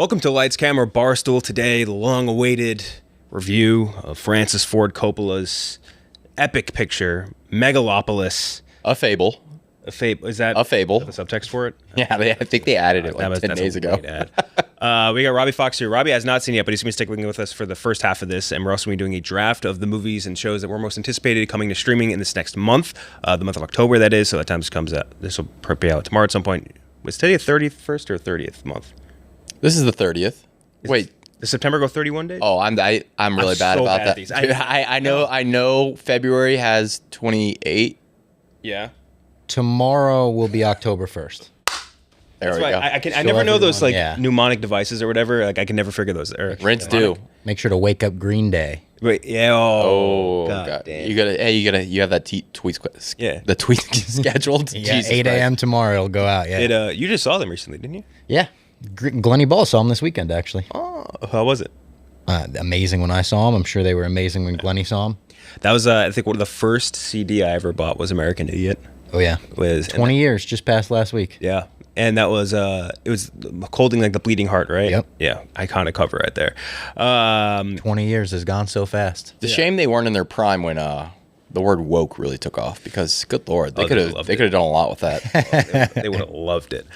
Welcome to Lights Camera Barstool. Today, the long-awaited review of Francis Ford Coppola's epic picture, Megalopolis. A fable. A fable. Is that a fable? The subtext for it? Yeah, I think they added it like 10 days ago. We got Robbie Fox here. Robbie has not seen it yet, but he's going to be sticking with us for the first half of this. And we're also going to be doing a draft of the movies and shows that we're most anticipated coming to streaming in this next month, the month of October, that is. So that time comes out. This will be out tomorrow at some point. Was today the 31st or 30th month? This is the 30th. Wait. Does September go 31 days? Oh, I'm really bad so about bad that. Dude, I know February has 28. Yeah. Tomorrow will be October 1st. There we go. I never know those mnemonic devices or whatever. Like I can never figure those. Rinse do. Make sure to wake up Green Day. Wait, yeah. Oh, God. Damn. You have that tweet. Yeah. The tweet scheduled. Yeah, Jesus 8 a.m. tomorrow it'll go out. Yeah. You just saw them recently, didn't you? Yeah. Glennie Ball saw them this weekend, actually. Oh, how was it? Amazing when I saw them. I'm sure they were amazing when Glennie saw them. That was, I think, one of the first CD I ever bought was American Idiot. Oh yeah, 20 years just passed last week. Yeah, and that was it was holding like the bleeding heart, right? Yep. Yeah, iconic cover right there. 20 years has gone so fast. It's a shame they weren't in their prime when the word woke really took off, because good lord, they could have done a lot with that. They would have loved it.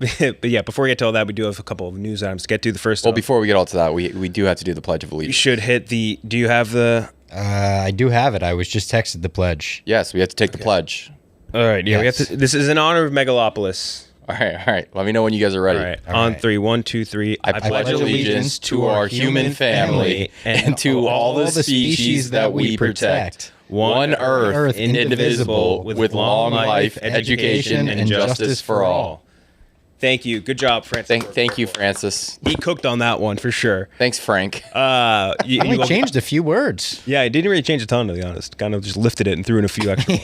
But yeah, before we get to all that, we do have a couple of news items to get to. The first. Well, before we get all to that, we do have to do the Pledge of Allegiance. You should hit the. Do you have the? I do have it. I was just texted the pledge. Yes, we have to take the pledge. All right. Yeah, yes. we have to. This is in honor of Megalopolis. All right. Let me know when you guys are ready. All right. On 3, 1, 2, 3. I pledge allegiance to our human family and to all the species that we protect. One Earth, indivisible, with long life, education, and justice for all. Thank you. Good job, Francis. Thank you, Francis. He cooked on that one for sure. Thanks, Frank. I only changed a few words. Yeah, it didn't really change a ton, to be honest. Kind of just lifted it and threw in a few extra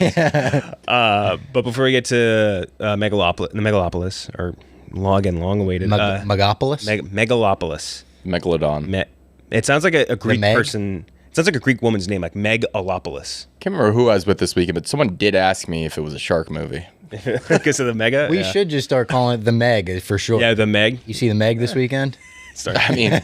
ones. But before we get to Megalopolis, or long-awaited. Megalopolis? Megalopolis. Megalodon. It sounds like a Greek person. It sounds like a Greek woman's name, like Megalopolis. Can't remember who I was with this weekend, but someone did ask me if it was a shark movie. Because of the mega? We should just start calling it the Meg for sure. Yeah, the Meg. You see the Meg this weekend? I mean,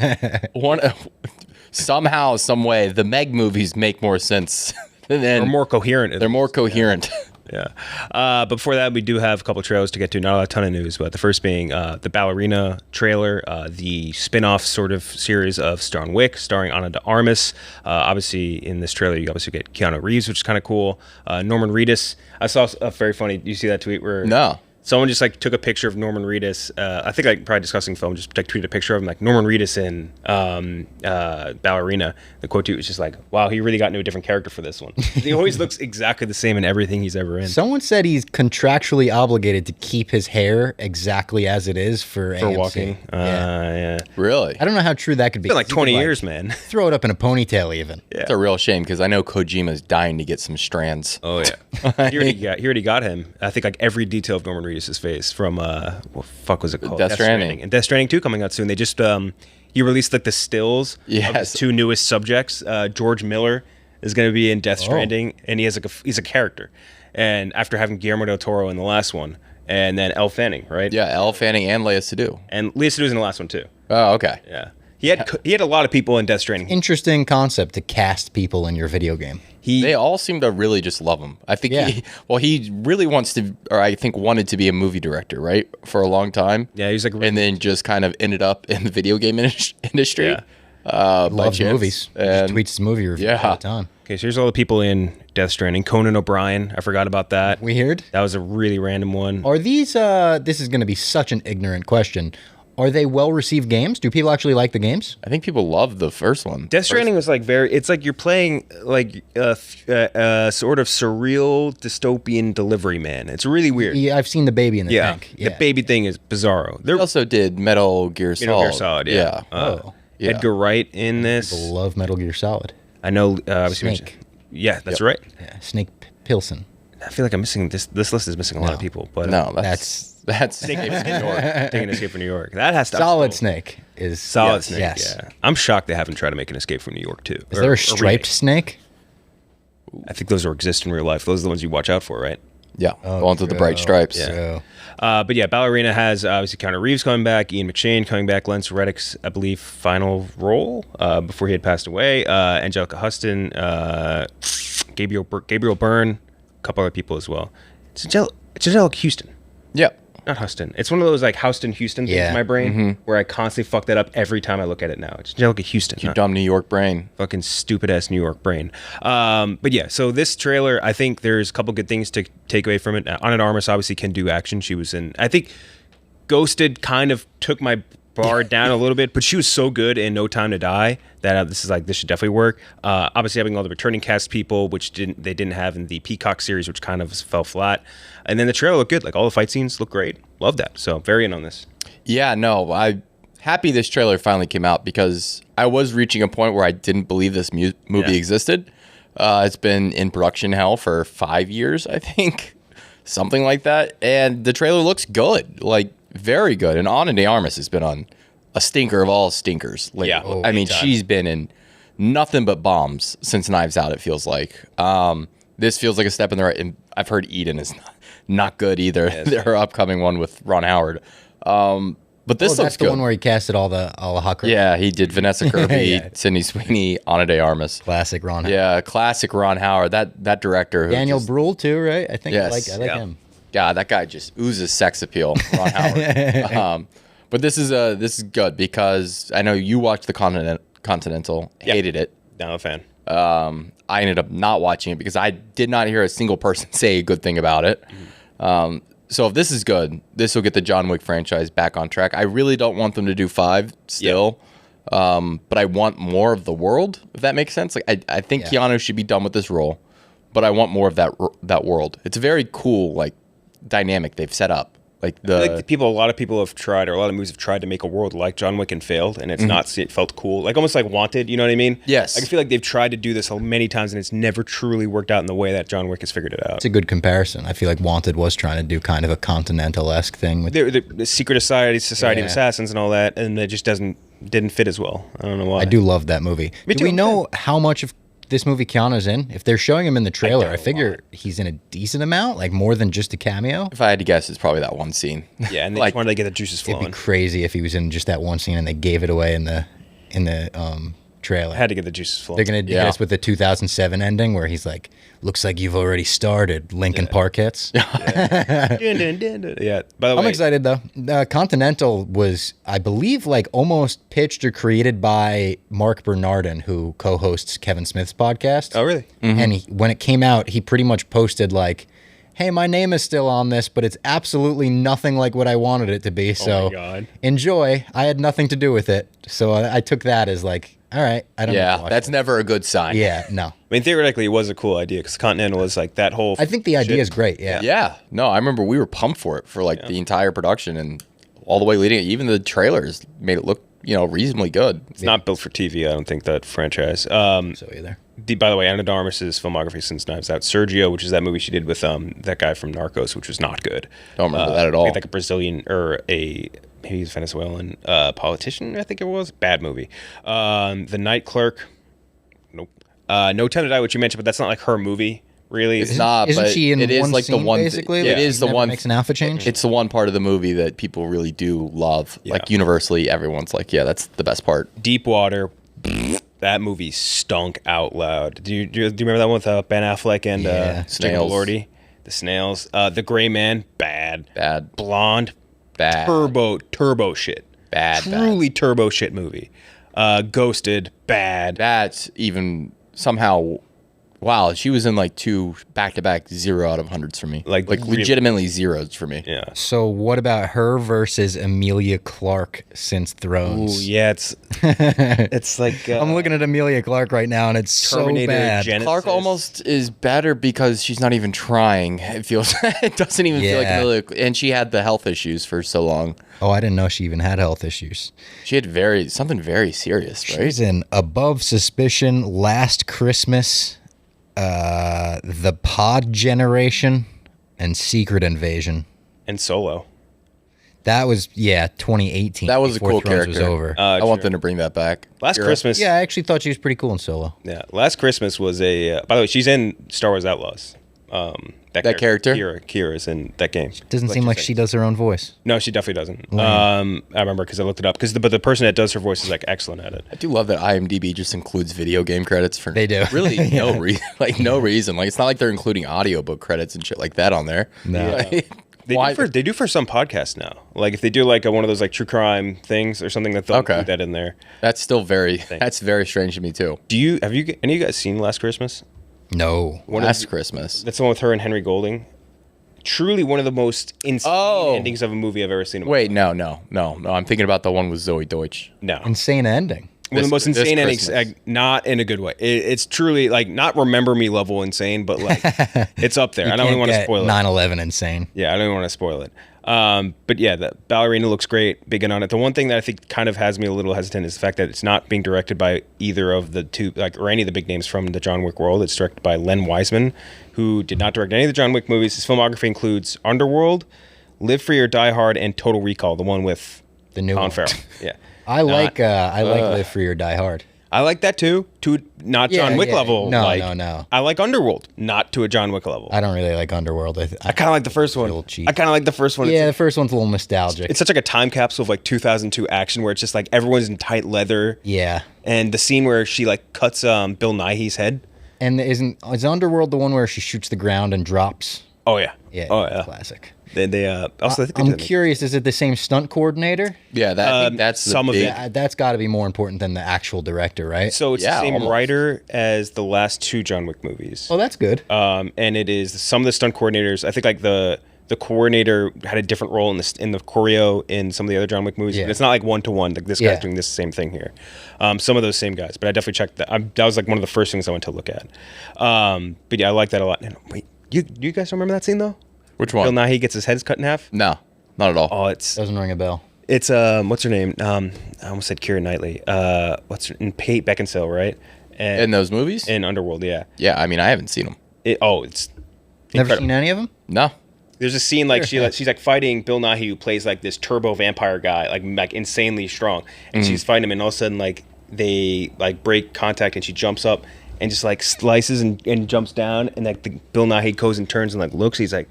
somehow, some way, the Meg movies make more sense. They're more coherent. They're more coherent. Yeah. But before that, we do have a couple trailers to get to. Not a ton of news, but the first being the Ballerina trailer, the spin-off sort of series of John Wick, starring Ana de Armas. Obviously, in this trailer, you obviously get Keanu Reeves, which is kind of cool. Norman Reedus. I saw a very funny. Do you see that tweet where? No. Someone just like took a picture of Norman Reedus. I think like probably discussing film, just like tweeted a picture of him, like Norman Reedus in Ballerina. The quote tweet was just like, "Wow, he really got into a different character for this one. He always looks exactly the same in everything he's ever in." Someone said he's contractually obligated to keep his hair exactly as it is for AMC. Walking. Yeah. Really? I don't know how true that could be. It's been like 20 years, man. Throw it up in a ponytail, even. Yeah. It's a real shame, because I know Kojima's dying to get some strands. Oh yeah. He already got him. I think like every detail of Norman Reedus' face from what fuck was it called? Death Stranding. And Death Stranding 2 coming out soon. They just he released like the stills of his two newest subjects. George Miller is going to be in Death Stranding, and he's a character. And after having Guillermo del Toro in the last one, and then Elle Fanning, right? Yeah, Elle Fanning and Lea Seydoux. And Lea Seydoux in the last one too. Oh, okay. Yeah. He had a lot of people in Death Stranding. Interesting concept to cast people in your video game. They all seem to really just love him. I think he really wants to, or I think wanted to be a movie director, right? For a long time. Yeah, he's like, and then just kind of ended up in the video game industry. Yeah. Loves movies. And tweets his movie review all the time. Okay, so here's all the people in Death Stranding. Conan O'Brien, I forgot about that. Weird. That was a really random one. Are these, this is going to be such an ignorant question. Are they well-received games? Do people actually like the games? I think people love the first one. Death Stranding was like it's like you're playing like a sort of surreal dystopian delivery man. It's really weird. Yeah, I've seen the baby in the tank. Yeah. The baby thing is bizarro. They also did Metal Gear Solid. Metal Gear Solid, yeah. Edgar Wright in this. People love Metal Gear Solid. I know. Snake. Yeah, that's right. Yeah, Snake Pilsen. I feel like I'm missing this. This list is missing a lot of people. But no, that's Snake New York. Taking an Escape from New York. That has to Solid Snake is Solid Snake. Yes. Yeah, I'm shocked they haven't tried to make an Escape from New York too. Is there a striped snake? I think those exist in real life. Those are the ones you watch out for, right? Yeah, the ones with the bright stripes. Yeah. But yeah, Ballerina has obviously Keanu Reeves coming back, Ian McShane coming back, Lance Reddick's, I believe, final role before he had passed away, Angelica Huston, Gabriel Byrne, a couple other people as well. It's Angelica Houston. Yeah. Not Huston. It's one of those like Houston things in my brain where I constantly fuck that up every time I look at it now. It's Angelica Houston. You dumb New York brain. Fucking stupid ass New York brain. But yeah, so this trailer, I think there's a couple good things to take away from it. Anna de Armas obviously can do action. She was in, I think Ghosted kind of took my bar down a little bit, but she was so good in No Time to Die that this should definitely work. Obviously having all the returning cast people, which they didn't have in the Peacock series, which kind of fell flat. And then the trailer looked good. Like all the fight scenes look great. Love that. So very in on this. Yeah, no, I'm happy this trailer finally came out because I was reaching a point where I didn't believe this movie existed. It's been in production hell for 5 years, I think. Something like that. And the trailer looks good. Like, very good. And Ana de Armas has been on a stinker of all stinkers lately. Yeah. I mean, she's been in nothing but bombs since Knives Out, it feels like. This feels like a step in the right. And I've heard Eden is not good either. Yes. Their upcoming one with Ron Howard. But this looks that's the good. one where he casted all the hot girls. Yeah, he did Vanessa Kirby, Yeah. Sydney Sweeney, Ana de Armas. Classic Ron Howard. Yeah, classic Ron Howard. That director. Who Daniel just, Bruhl too, right? I think Yes. I like him. God, that guy just oozes sex appeal, Ron Howard. But this is good because I know you watched the Continental, hated it. Not a fan. I ended up not watching it because I did not hear a single person say a good thing about it. So if this is good, this will get the John Wick franchise back on track. I really don't want them to do 5 still, but I want more of the world, if that makes sense. Like I think Keanu should be done with this role, but I want more of that world. It's a very cool like dynamic they've set up. Like a lot of people have tried, or a lot of movies have tried to make a world like John Wick and failed, and it felt cool, like almost like Wanted. You know what I mean? Yes. I feel like they've tried to do this many times, and it's never truly worked out in the way that John Wick has figured it out. It's a good comparison. I feel like Wanted was trying to do kind of a Continental-esque thing with The Secret Society of Assassins and all that, and it just didn't fit as well. I don't know why. I do love that movie. Me Do too. we know how much of this movie Keanu's in? If they're showing him in the trailer, I figure he's in a decent amount, like more than just a cameo. if I had to guess, it's probably that one scene. Yeah, and they like, just wanted to get the juices It'd flowing. be crazy if he was in just that one scene and they gave it away in the trailer. Had to get the juices flowing. They're gonna do this with the 2007 ending where he's like, "Looks like you've already started." Linkin Park hits. Yeah. By the way, I'm excited though. Continental was, I believe, like almost pitched or created by Mark Bernardin, who co-hosts Kevin Smith's podcast. Oh, really? And when it came out, he pretty much posted like, "Hey, my name is still on this, but it's absolutely nothing like what I wanted it to be. So God. enjoy. I had nothing to do with it." So I took that as like, all right, I don't know. Yeah, that's never a good sign. Yeah, no. I mean, theoretically, it was a cool idea because Continental was like that whole. I think the idea is great. Yeah. Yeah. No, I remember we were pumped for it for like the entire production and all the way leading it. Even the trailers made it look, reasonably good. It's not built for TV, I don't think, that franchise. So either. By the way, Ana de Armas' filmography since Knives Out. Sergio, which is that movie she did with that guy from Narcos, which was not good. Don't remember that at all. Like a Brazilian or maybe he's Venezuelan politician, I think it was. Bad movie. The Night Clerk. Nope. No Time to Die, which you mentioned, but that's not like her movie, really. It's not, Isn't but she in it is one like scene, the one. basically? It is the Never one. makes an alpha change? It's the one part of the movie that people really do love. Yeah. Like universally, everyone's like, yeah, that's the best part. Deep Water. That movie stunk out loud. Do you remember that one with Ben Affleck and Jacob Snails. Elordi? The Snails. The Gray Man. Bad. Bad. Blonde. Bad. Turbo shit. Bad. Truly turbo shit movie. Ghosted. Bad. That's even somehow. Wow, she was in like 2 back-to-back 0 out of 100s for me. Like legitimately zeros for me. Yeah. So what about her versus Emilia Clarke since Ooh, Thrones? yeah. It's like I'm looking at Emilia Clarke right now, and it's Terminator so bad. Genesis. Clark almost is better because she's not even trying. It feels it doesn't even feel like Yeah. Emilia, and she had the health issues for so long. Oh, I didn't know she even had health issues. She had something very serious, right? She's in Above Suspicion, Last Christmas, The Pod Generation, and Secret Invasion. and Solo. That was 2018. That was a before cool Thrones character. was over. I want them to bring that back. Last Christmas. Yeah, I actually thought she was pretty cool in Solo. Yeah. Last Christmas was a. By the way, she's in Star Wars Outlaws. That character? Kira is in that game. Doesn't seem like she does her own voice. No, she definitely doesn't. I remember because I looked it up. But the person that does her voice is like excellent at it. I do love that IMDb just includes video game credits for they do really no reason. Like no reason. Like it's not like they're including audiobook credits and shit like that on there. No. They do for some podcasts now. Like if they do like one of those like true crime things or something, that they'll include that in there. That's still very strange to me too. Have you any of you guys seen Last Christmas? No. Last Christmas. That's the one with her and Henry Golding. Truly one of the most insane endings of a movie I've ever seen. Wait, no. I'm thinking about the one with Zoe Deutsch. No. Insane ending. One of the most insane endings, not in a good way. It's truly like not remember me level insane, but like it's up there. I don't even want to spoil it. 9/11 insane. Yeah, I don't even want to spoil it. But yeah, the Ballerina looks great. Big in on it. The one thing that I think kind of has me a little hesitant is the fact that it's not being directed by either of the two, like, or any of the big names from the John Wick world. It's directed by Len Wiseman, who did not direct any of the John Wick movies. His filmography includes Underworld, Live Free or Die Hard, and Total Recall, the one with the new Colin Farrell. Yeah, I like Live Free or Die Hard. I like that too. Not John Wick level. No. I like Underworld, not to a John Wick level. I don't really like Underworld. I kind of like the first one. I kind of like the first one. Yeah, the first one's a little nostalgic. It's such like a time capsule of like 2002 action where it's just like everyone's in tight leather. Yeah. And the scene where she like cuts Bill Nighy's head. And is Underworld the one where she shoots the ground and drops? Oh yeah. Yeah. Oh yeah. Classic. I'm curious. Is it the same stunt coordinator? Yeah, that's some of it. That's got to be more important than the actual director, right? So it's the same writer as the last two John Wick movies. Oh, that's good. And it is some of the stunt coordinators. I think like the coordinator had a different role in the choreo in some of the other John Wick movies. Yeah. But it's not like one to one. Like this guy's doing this same thing here. Some of those same guys. But I definitely checked that. That was like one of the first things I went to look at. But yeah, I like that a lot. And wait, you guys don't remember that scene though? Which one? Bill Nighy gets his head cut in half? No, not at all. Oh, doesn't ring a bell. It's what's her name? I almost said Keira Knightley. What's her name? Kate Beckinsale, right? And in those movies? In Underworld, yeah. Yeah, I mean, I haven't seen them. It's never seen any of them? No. There's a scene like she's like fighting Bill Nighy, who plays like this turbo vampire guy, like insanely strong, and she's fighting him, and all of a sudden like they like break contact, and she jumps up and just like slices and jumps down, and like Bill Nighy goes and turns and like looks. He's like,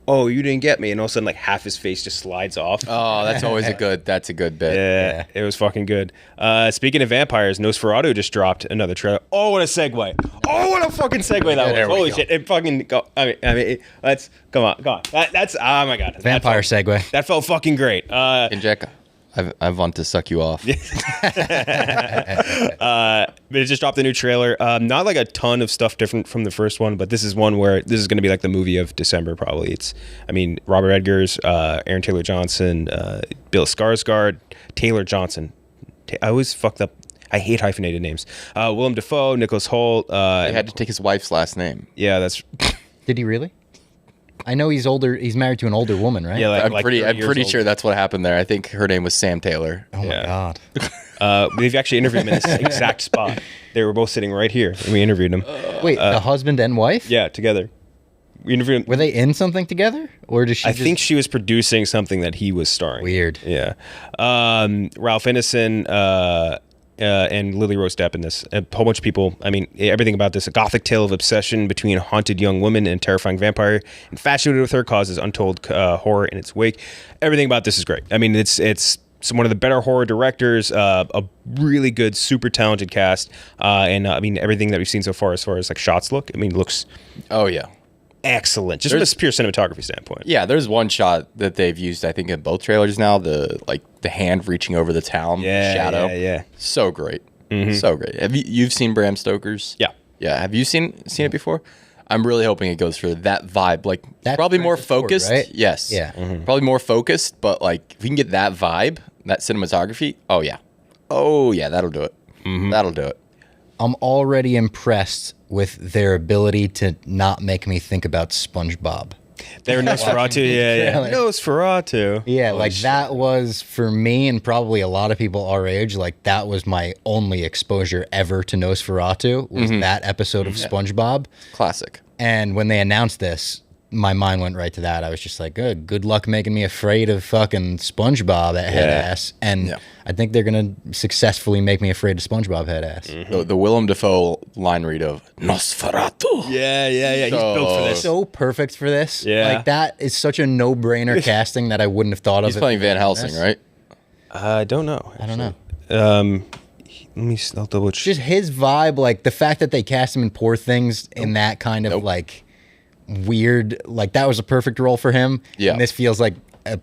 "Oh, you didn't get me," and all of a sudden like half his face just slides off. Oh, that's always a good bit. Yeah, it was fucking good. Speaking of vampires, Nosferatu just dropped another trailer. Oh, what a segue! Oh, what a fucking segue that was! Holy shit! It fucking go. I mean, let's come on. That's oh my god. Vampire segue. That felt fucking great. Kenjac, I want to suck you off. But it just dropped a new trailer. Not like a ton of stuff different from the first one, but this is one where this is going to be like the movie of December probably. Robert Eggers, Aaron Taylor Johnson, Bill Skarsgård, Taylor Johnson. I always fucked up. I hate hyphenated names. Willem Dafoe, Nicholas Hoult. He had to take his wife's last name. Yeah, that's. Did he really? I know he's older. He's married to an older woman, right? Yeah, I'm pretty sure that's what happened there. I think her name was Sam Taylor. Oh my god. We've actually interviewed him in this exact spot. They were both sitting right here, and we interviewed him. Wait, the husband and wife? Yeah, together. We interviewed him. Were they in something together, or does she? I think she was producing something that he was starring. Weird. Yeah. Ralph Ineson and Lily Rose Depp in this. A whole bunch of people. I mean, everything about this: a gothic tale of obsession between a haunted young woman and a terrifying vampire, infatuated with her, causes untold horror in its wake. Everything about this is great. I mean, it's one of the better horror directors, a really good, super talented cast, and I mean everything that we've seen so far as like shots look. I mean, it looks. Oh yeah. Excellent, just from a pure cinematography standpoint. Yeah, there's one shot that they've used, I think, in both trailers now. The hand reaching over the town shadow. Yeah. So great, so great. Have you've seen Bram Stoker's? Yeah. Have you seen it before? I'm really hoping it goes for that vibe. Like that's probably more focused. Forward, right? Yes. Yeah. Probably more focused, but like if we can get that vibe, that cinematography. Oh yeah, that'll do it. That'll do it. I'm already impressed with their ability to not make me think about SpongeBob. They're Nosferatu, yeah. Nosferatu. Yeah, that was, for me and probably a lot of people our age, like that was my only exposure ever to Nosferatu, was that episode of SpongeBob. Classic. And when they announced this, my mind went right to that. I was just like, good luck making me afraid of fucking SpongeBob head ass. And I think they're going to successfully make me afraid of SpongeBob head ass. The Willem Dafoe line read of Nosferatu. Yeah. He's built for this. So perfect for this. Yeah. Like, that is such a no-brainer casting that I wouldn't have thought of. He's playing Van Helsing, right? I don't know. I don't know. I'll double check. Just his vibe, like the fact that they cast him in Poor Things in that kind of like weird, like that was a perfect role for him. Yeah. And this feels like a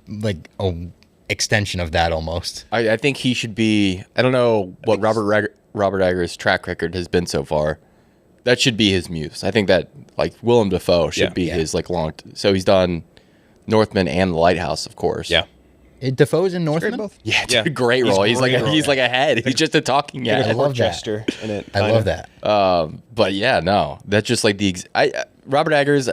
extension of that almost. I think he should be. I don't know what Robert Eggers' track record has been so far. That should be his muse. I think that like Willem Dafoe should be his like long. So he's done Northman and The Lighthouse, of course. Yeah. Defoe's in Northman? Yeah, it's a great role. He's like a head. He's just a talking head. I love that. Jester in it. I love that. But yeah, no, that's just like Robert Eggers.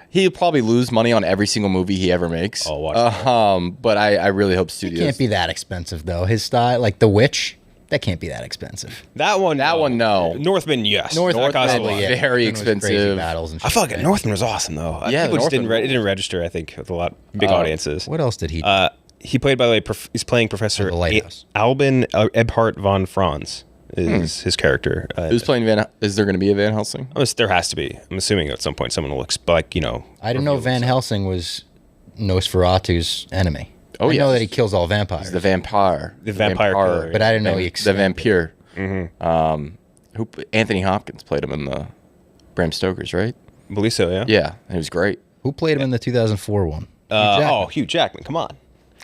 He'll probably lose money on every single movie he ever makes. Oh, watch but I really hope studios. It can't be that expensive though. His style, like The Witch, that can't be that expensive. That one, no. Northman, yes. Northman, yeah. very Northman was crazy expensive. battles and I shit feel like like that. Northman was awesome though. Yeah, People just Northman. it didn't register. I think with a lot big audiences. What else did he do? He played, by the way, he's playing Professor The Lighthouse. Albin Ebhard von Franz is his character. Who's playing Van? Is there going to be a Van Helsing? There has to be. I'm assuming at some point someone will I didn't know Van Helsing was Nosferatu's enemy. Oh, I know that he kills all vampires. He's the vampire. The vampire killer. But I didn't know he The extended. vampire. Anthony Hopkins played him in the Bram Stoker's, right? I believe so, yeah. Yeah, he was great. Who played him in the 2004 one? Hugh Jackman, come on.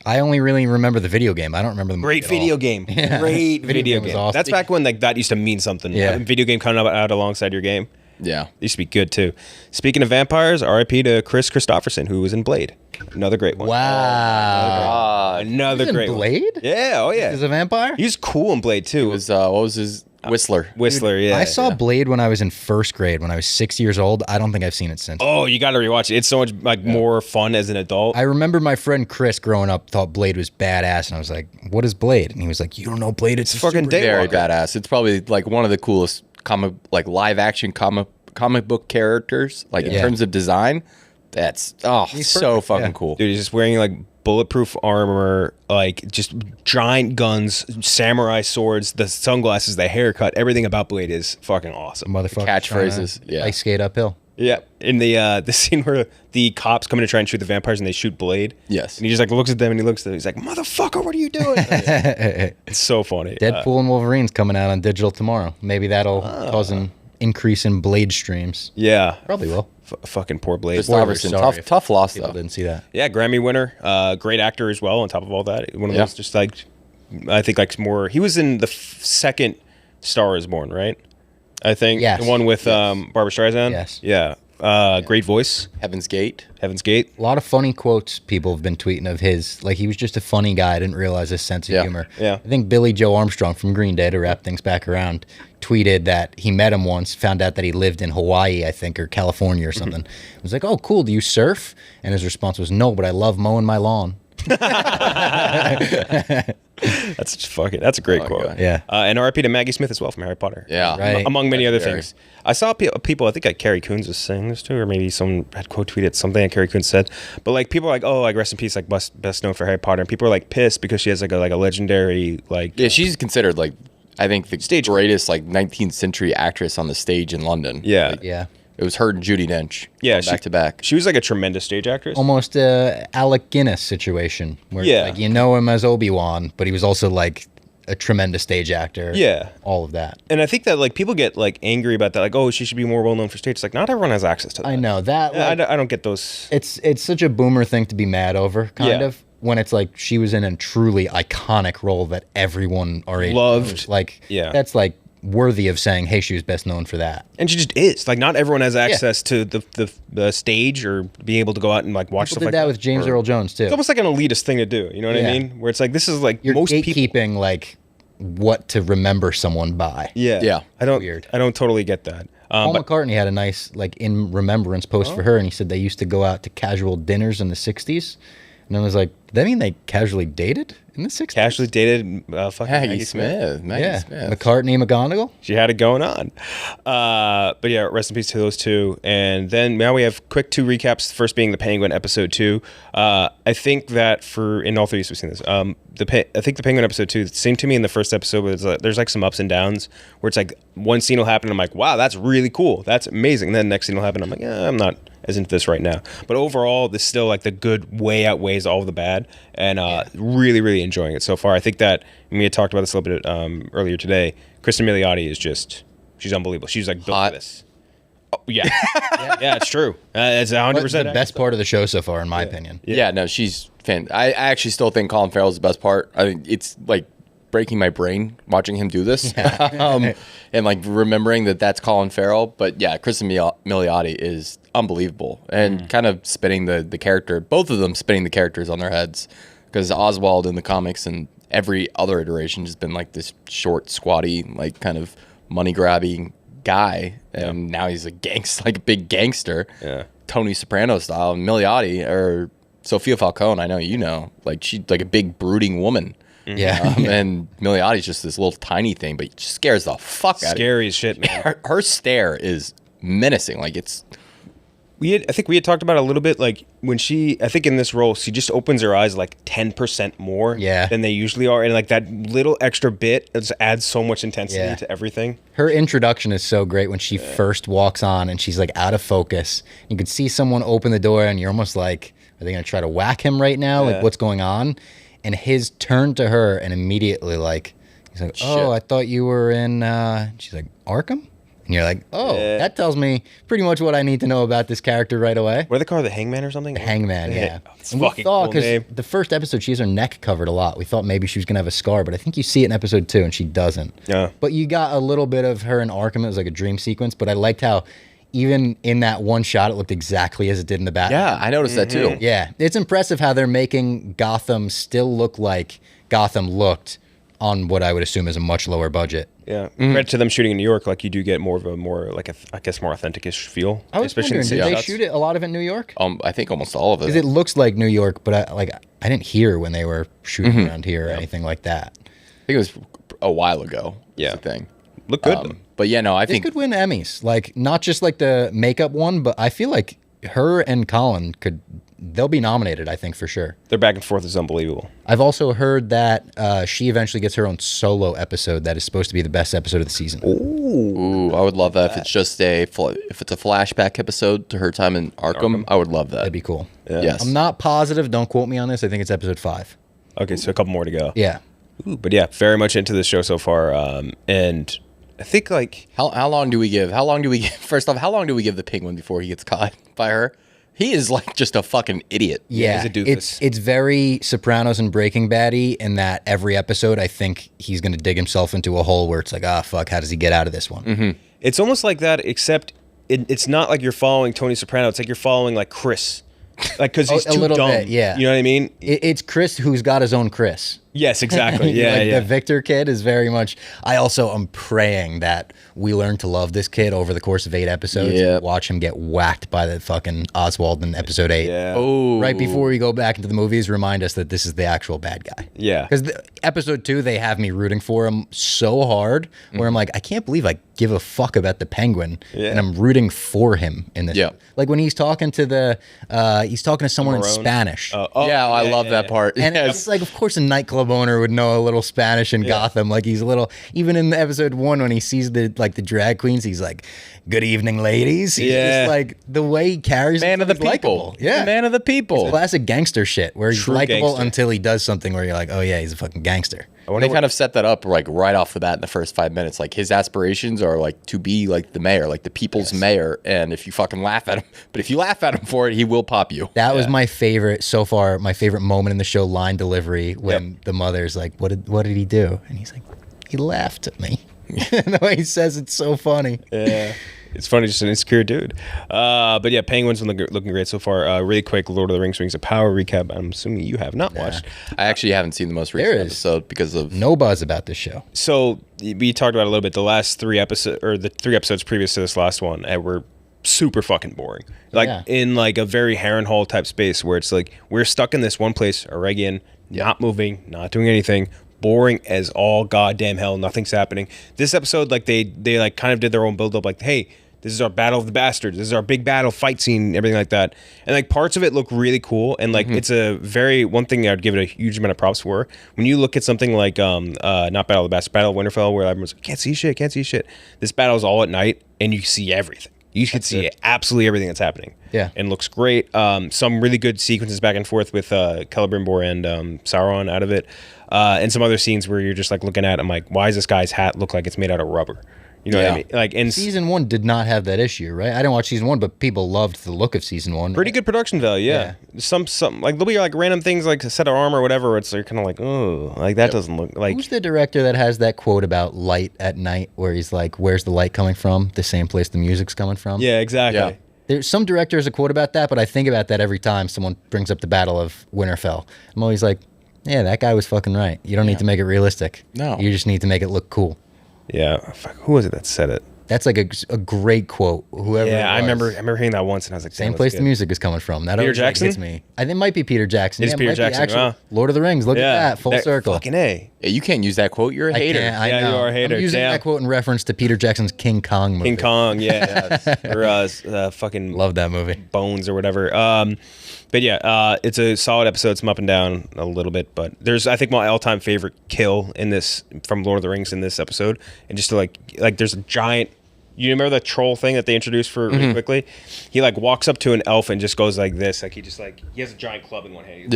I only really remember the video game. I don't remember the movie Great at video all. game. Yeah. Great Video video game was game. awesome. That's back when that used to mean something. Yeah. Having video game coming out alongside your game. Yeah. It used to be good too. Speaking of vampires, R.I.P. to Kristofferson, who was in Blade. Another great one. Wow. Another He's in great Blade? one. Yeah, oh yeah. He's a vampire? He was cool in Blade too. It was what was his Whistler? Whistler, yeah. I saw yeah. Blade when I was in first grade, when I was 6 years old. I don't think I've seen it since. Oh, you got to rewatch it. It's so much more fun as an adult. I remember my friend Chris growing up thought Blade was badass, and I was like, "What is Blade?" And he was like, "You don't know Blade? It's fucking super Very Daywalker. badass. It's probably like one of the coolest live action comic book characters. Like in Yeah. terms of design, that's so perfect, fucking yeah. cool. Dude, he's just wearing like bulletproof armor, like just giant guns, samurai swords, the sunglasses, the haircut, everything about Blade is fucking awesome. motherfucker." Catchphrases, trying to yeah. Ice skate uphill. Yeah, in the scene where the cops come in to try and shoot the vampires and they shoot Blade. Yes. And he just like looks at them and he looks at them. He's like, "Motherfucker, what are you doing?" It's so funny. Deadpool and Wolverine's coming out on digital tomorrow. Maybe that'll cause an increase in Blade streams. Yeah, Probably will. fucking poor Blade. Kristofferson, Sorry if tough loss People though. didn't see that. Yeah, Grammy winner, great actor as well. On top of all that, one of Yeah. those just like, I think like more. He was in the second Star Is Born, right? I think Yes. the one with Barbara Streisand. Yes. Yeah. Great voice. Heaven's Gate. Heaven's Gate. A lot of funny quotes people have been tweeting of his. Like, he was just a funny guy. I didn't realize his sense of Yeah. humor. Yeah. I think Billy Joe Armstrong from Green Day, to wrap things back around, tweeted that he met him once, found out that he lived in Hawaii, I think, or California or something. It was like, "Oh, cool. Do you surf?" And his response was, "No, but I love mowing my lawn." That's just fucking. That's a great quote. God. Yeah. And RIP to Maggie Smith as well from Harry Potter. Yeah. Right. Among many other Legendary. things. I saw people. I think like Carrie Coons was saying this too, or maybe someone had quote tweeted something that Carrie Coons said. But like people are like, oh, like rest in peace, like best known for Harry Potter, and people are like pissed because she has like a legendary like. Yeah, she's considered like I think the greatest like 19th century actress on the stage in London. Yeah. Like, Yeah. it was her and Judi Dench. Yeah, going back to back. She was like a tremendous stage actress. Almost a Alec Guinness situation where Yeah. like, you know him as Obi-Wan, but he was also like a tremendous stage actor. Yeah. All of that. And I think that like people get like angry about that, like, oh, she should be more well known for stage. It's like not everyone has access to that. I know that. Yeah, Like, I don't get those. it's such a boomer thing to be mad over, kind Yeah. of. When it's like she was in a truly iconic role that everyone our age Loved. knows. Like, Yeah. that's like worthy of saying, hey, she was best known for that. And she just is. Like not everyone has access to the stage or be able to go out and like watch People stuff did like that with James Earl Jones too. It's almost like an elitist thing to do. You know what I Yeah. mean? Where it's like this is like You're most people. gatekeeping like what to remember someone by. Yeah. Yeah. I don't. Weird. I don't totally get that. Paul But McCartney had a nice like in remembrance post for her, and he said they used to go out to casual dinners in the '60s. And I was like, does that mean they casually dated in the 60s? Casually dated fucking Maggie Smith. Yeah. Smith. McCartney, McGonagall. She had it going on. But yeah, rest in peace to those two. And then now we have quick 2 recaps. The first being the Penguin episode 2. I think that in all 3 we've seen this. I think the Penguin episode 2 seemed to me in the first episode where there's like some ups and downs where it's like one scene will happen and I'm like, wow, that's really cool. That's amazing. And then the next scene will happen. I'm like, I'm not as into this right now. But overall, this still like the good way outweighs all of the bad. And really, really enjoying it so far. I think that, and we had talked about this a little bit earlier today, Kristen Milioti is she's unbelievable. She's like built for this. Oh, yeah. Yeah, it's true. It's 100% the best part of the show so far, in my opinion. Yeah, no, she's fan. I actually still think Colin Farrell's the best part. I mean, it's like breaking my brain watching him do this, and like remembering that that's Colin Farrell. But yeah, Kristen Milioti is unbelievable and kind of spinning the character. Both of them spinning the characters on their heads, because Oswald in the comics and every other iteration has been like this short, squatty, like kind of money grabbing guy, and now he's a big gangster, Tony Soprano style. And Milioti, or Sophia Falcone, I know you know, like she's like a big brooding woman. And Milioti's just this little tiny thing, but she scares the fuck out of you. Scary as shit, man. Her stare is menacing. Like it's. I think we had talked about it a little bit, like when I think in this role, she just opens her eyes like 10% more than they usually are. And like that little extra bit just adds so much intensity to everything. Her introduction is so great when she first walks on and she's like out of focus. You could see someone open the door and you're almost like, are they going to try to whack him right now? Like what's going on? And his turn to her and immediately like, he's like, I thought you were in, she's like, Arkham? And you're like, that tells me pretty much what I need to know about this character right away. What do they call her, the Hangman or something? The Hangman, yeah. It's fucking cool name. The first episode, she has her neck covered a lot. We thought maybe she was going to have a scar, but I think you see it in episode 2 and she doesn't. Yeah. But you got a little bit of her in Arkham. It was like a dream sequence, but I liked how even in that one shot, it looked exactly as it did in the Batman. Yeah, I noticed that too. Yeah. It's impressive how they're making Gotham still look like Gotham looked on what I would assume is a much lower budget. Yeah, credit to them shooting in New York. Like you do get more like I guess more authentic-ish feel. I was wondering, did they shoot it a lot of it in New York? I think almost all of it. Because it looks like New York, but I didn't hear when they were shooting around here or anything like that. I think it was a while ago. Yeah, the thing look good. But yeah, no, I think could win Emmys. Like not just like the makeup one, but I feel like her and Colin they'll be nominated, I think, for sure. Their back and forth is unbelievable. I've also heard that she eventually gets her own solo episode that is supposed to be the best episode of the season. Ooh, I would love that. If it's just if it's a flashback episode to her time in Arkham, I would love that. That'd be cool. Yeah. Yes. I'm not positive. Don't quote me on this. I think it's episode 5. Okay, so a couple more to go. Yeah. Ooh, but yeah, very much into the show so far. And I think like... How long do we give? First off, how long do we give the Penguin before he gets caught by her? He is like just a fucking idiot. Yeah, he's a doofus. It's very Sopranos and Breaking Bad-y in that every episode I think he's going to dig himself into a hole where it's like, fuck, how does he get out of this one? Mm-hmm. It's almost like that, except it's not like you're following Tony Soprano. It's like you're following like Kris. Like, because he's too dumb. Bit, yeah. You know what I mean? It's Kris who's got his own Kris. Yes, exactly. Yeah, The Victor kid is very much... I also am praying that we learn to love this kid over the course of 8 episodes and watch him get whacked by the fucking Oswald in episode 8. Yeah. Oh. Right before we go back into the movies, remind us that this is the actual bad guy. Yeah. Because episode 2, they have me rooting for him so hard, where I'm like, I can't believe I give a fuck about the Penguin, and I'm rooting for him in this. Yeah. Like when he's talking to someone in Spanish. I love that part. And it's like, of course, a nightclub owner would know a little Spanish in Gotham. Like he's a little, even in episode 1 when he sees the drag queens, he's like, "Good evening, ladies." He's just like the way he carries. Man of the people. Likeable. Yeah, man of the people. It's classic gangster shit where he's likable until he does something where you're like, oh yeah, he's a fucking gangster. They kind of set that up like right off the bat in the first 5 minutes. Like his aspirations are like to be like the mayor, like the people's mayor. And if you fucking laugh at him, but if you laugh at him for it, he will pop you. That was my favorite so far. My favorite moment in the show, line delivery, when the mother's like, "What did he do?" And he's like, "He laughed at me." The way he says it's so funny. Yeah. It's funny, just an insecure dude. But yeah, Penguin's looking great so far. Really quick, Lord of the Rings of Power recap. I'm assuming you have not watched. I actually haven't seen the most recent episode because of no buzz about this show. So we talked about it a little bit. The last 3 episodes, or the 3 episodes previous to this last one, were super fucking boring. Like in like a very Harrenhal type space where it's like we're stuck in this one place, Oregon, not moving, not doing anything, boring as all goddamn hell. Nothing's happening. This episode, like they like kind of did their own build up. Like, hey, this is our Battle of the Bastards. This is our big battle fight scene, everything like that. And like parts of it look really cool. And like it's a very one thing I'd give it a huge amount of props for. When you look at something like not Battle of the Bastards, Battle of Winterfell, where everyone's like, can't see shit. This battle is all at night, and you see everything. You can see absolutely everything that's happening. Yeah. And looks great. Some really good sequences back and forth with Celebrimbor and Sauron out of it. And some other scenes where you're just like looking at it, I'm like, why does this guy's hat look like it's made out of rubber? You know what I mean? Like, and season 1 did not have that issue, right? I didn't watch season 1, but people loved the look of season 1. Pretty good production value, yeah. Some like there'll be like random things like a set of armor or whatever. It's like kind of like, oh, like that doesn't look like. Who's the director that has that quote about light at night, where he's like, "Where's the light coming from? The same place the music's coming from." Yeah, exactly. Yeah. There's some director has a quote about that, but I think about that every time someone brings up the Battle of Winterfell. I'm always like, yeah, that guy was fucking right. You don't need to make it realistic. No, you just need to make it look cool. Yeah, who was it that said it? That's like a great quote. Whoever. Yeah, I remember hearing that once, and I was like, same place the music is coming from. That Peter Jackson hits me. I think it might be Peter Jackson. It's Peter Jackson. Lord of the Rings. Look at that full circle. Fucking A. Yeah, you can't use that quote. You're a hater. I know. You are a hater. I'm using that quote in reference to Peter Jackson's King Kong movie. King Kong, yeah, or fucking love that movie. Bones or whatever. But yeah, it's a solid episode. Some up and down a little bit, but there's I think my all-time favorite kill in this from Lord of the Rings in this episode, and just to like there's a giant. You remember the troll thing that they introduced for really quickly? He like walks up to an elf and just goes like this, like he has a giant club in one hand.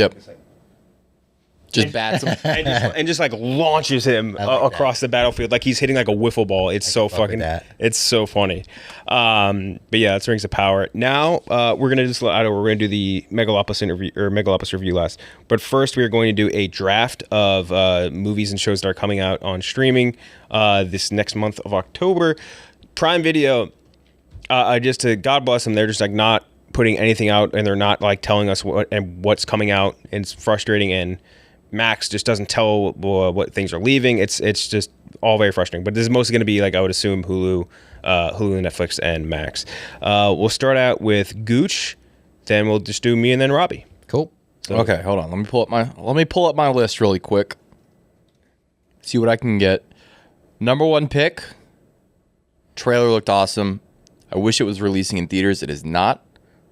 Just bats him and just like launches him across the battlefield like he's hitting like a wiffle ball. It's so fucking. It's so funny. But yeah, that's Rings of Power. Now we're gonna do the Megalopolis review last. But first, we are going to do a draft of movies and shows that are coming out on streaming this next month of October. Prime Video, just to God bless them, they're just like not putting anything out, and they're not like telling us what's coming out. And it's frustrating. And Max just doesn't tell what things are leaving. It's just all very frustrating. But this is mostly going to be like I would assume Hulu, Netflix, and Max. We'll start out with Gooch, then we'll just do me and then Robbie. Cool. So, okay, hold on. Let me pull up my list really quick. See what I can get. Number 1 pick. Trailer looked awesome. I wish it was releasing in theaters. It is not.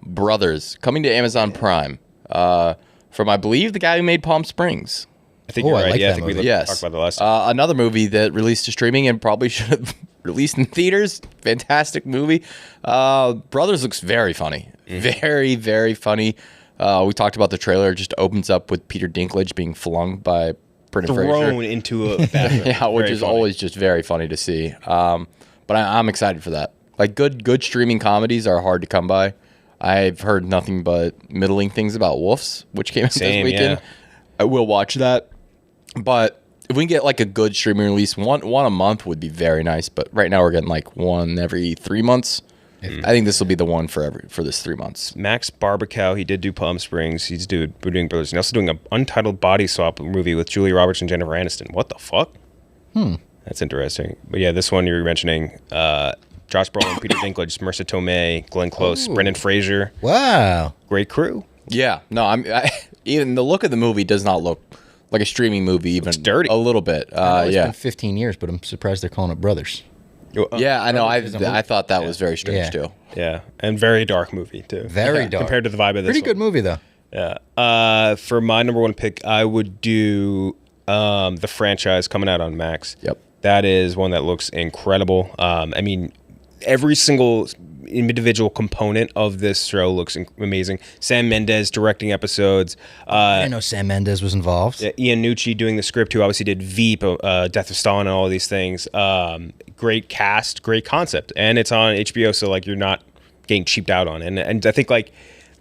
Brothers, coming to Amazon Prime. From, I believe, the guy who made Palm Springs. I think you're right. I think we talked about the last time. Another movie that released to streaming and probably should have released in theaters. Fantastic movie. Brothers looks very funny. Very, very funny. We talked about the trailer. It just opens up with Peter Dinklage being flung by Brendan Fraser. Thrown into a bathroom. Yeah, which is always just very funny to see. But I'm excited for that. Like good streaming comedies are hard to come by. I've heard nothing but middling things about Wolves, which came out this weekend. Yeah. I will watch that. But if we can get like a good streaming release, one a month would be very nice. But right now we're getting like one every 3 months. I think this will be the one for this 3 months. Max Barbacow, he did do Palm Springs. He's doing Brothers. And also doing an untitled body swap movie with Julia Roberts and Jennifer Aniston. What the fuck? That's interesting. But yeah, this one you were mentioning, Josh Brolin, Peter Dinklage, Marissa Tomei, Glenn Close, Brendan Fraser. Wow. Great crew. Yeah. No, even the look of the movie does not look like a streaming movie even. It's dirty. A little bit. It's been 15 years, but I'm surprised they're calling it Brothers. Yeah, I know. I thought that was very strange too. Yeah, and very dark movie too. Very dark. Compared to the vibe of this Pretty good movie, though. Yeah. For my number 1 pick, I would do the franchise coming out on Max. Yep. That is one that looks incredible. I mean, every single individual component of this show looks amazing. Sam Mendes directing episodes. I didn't know Sam Mendes was involved. Ian Nucci doing the script, who obviously did Veep, Death of Stalin, and all of these things. Great cast, great concept, and it's on HBO, so like you're not getting cheaped out on. And I think like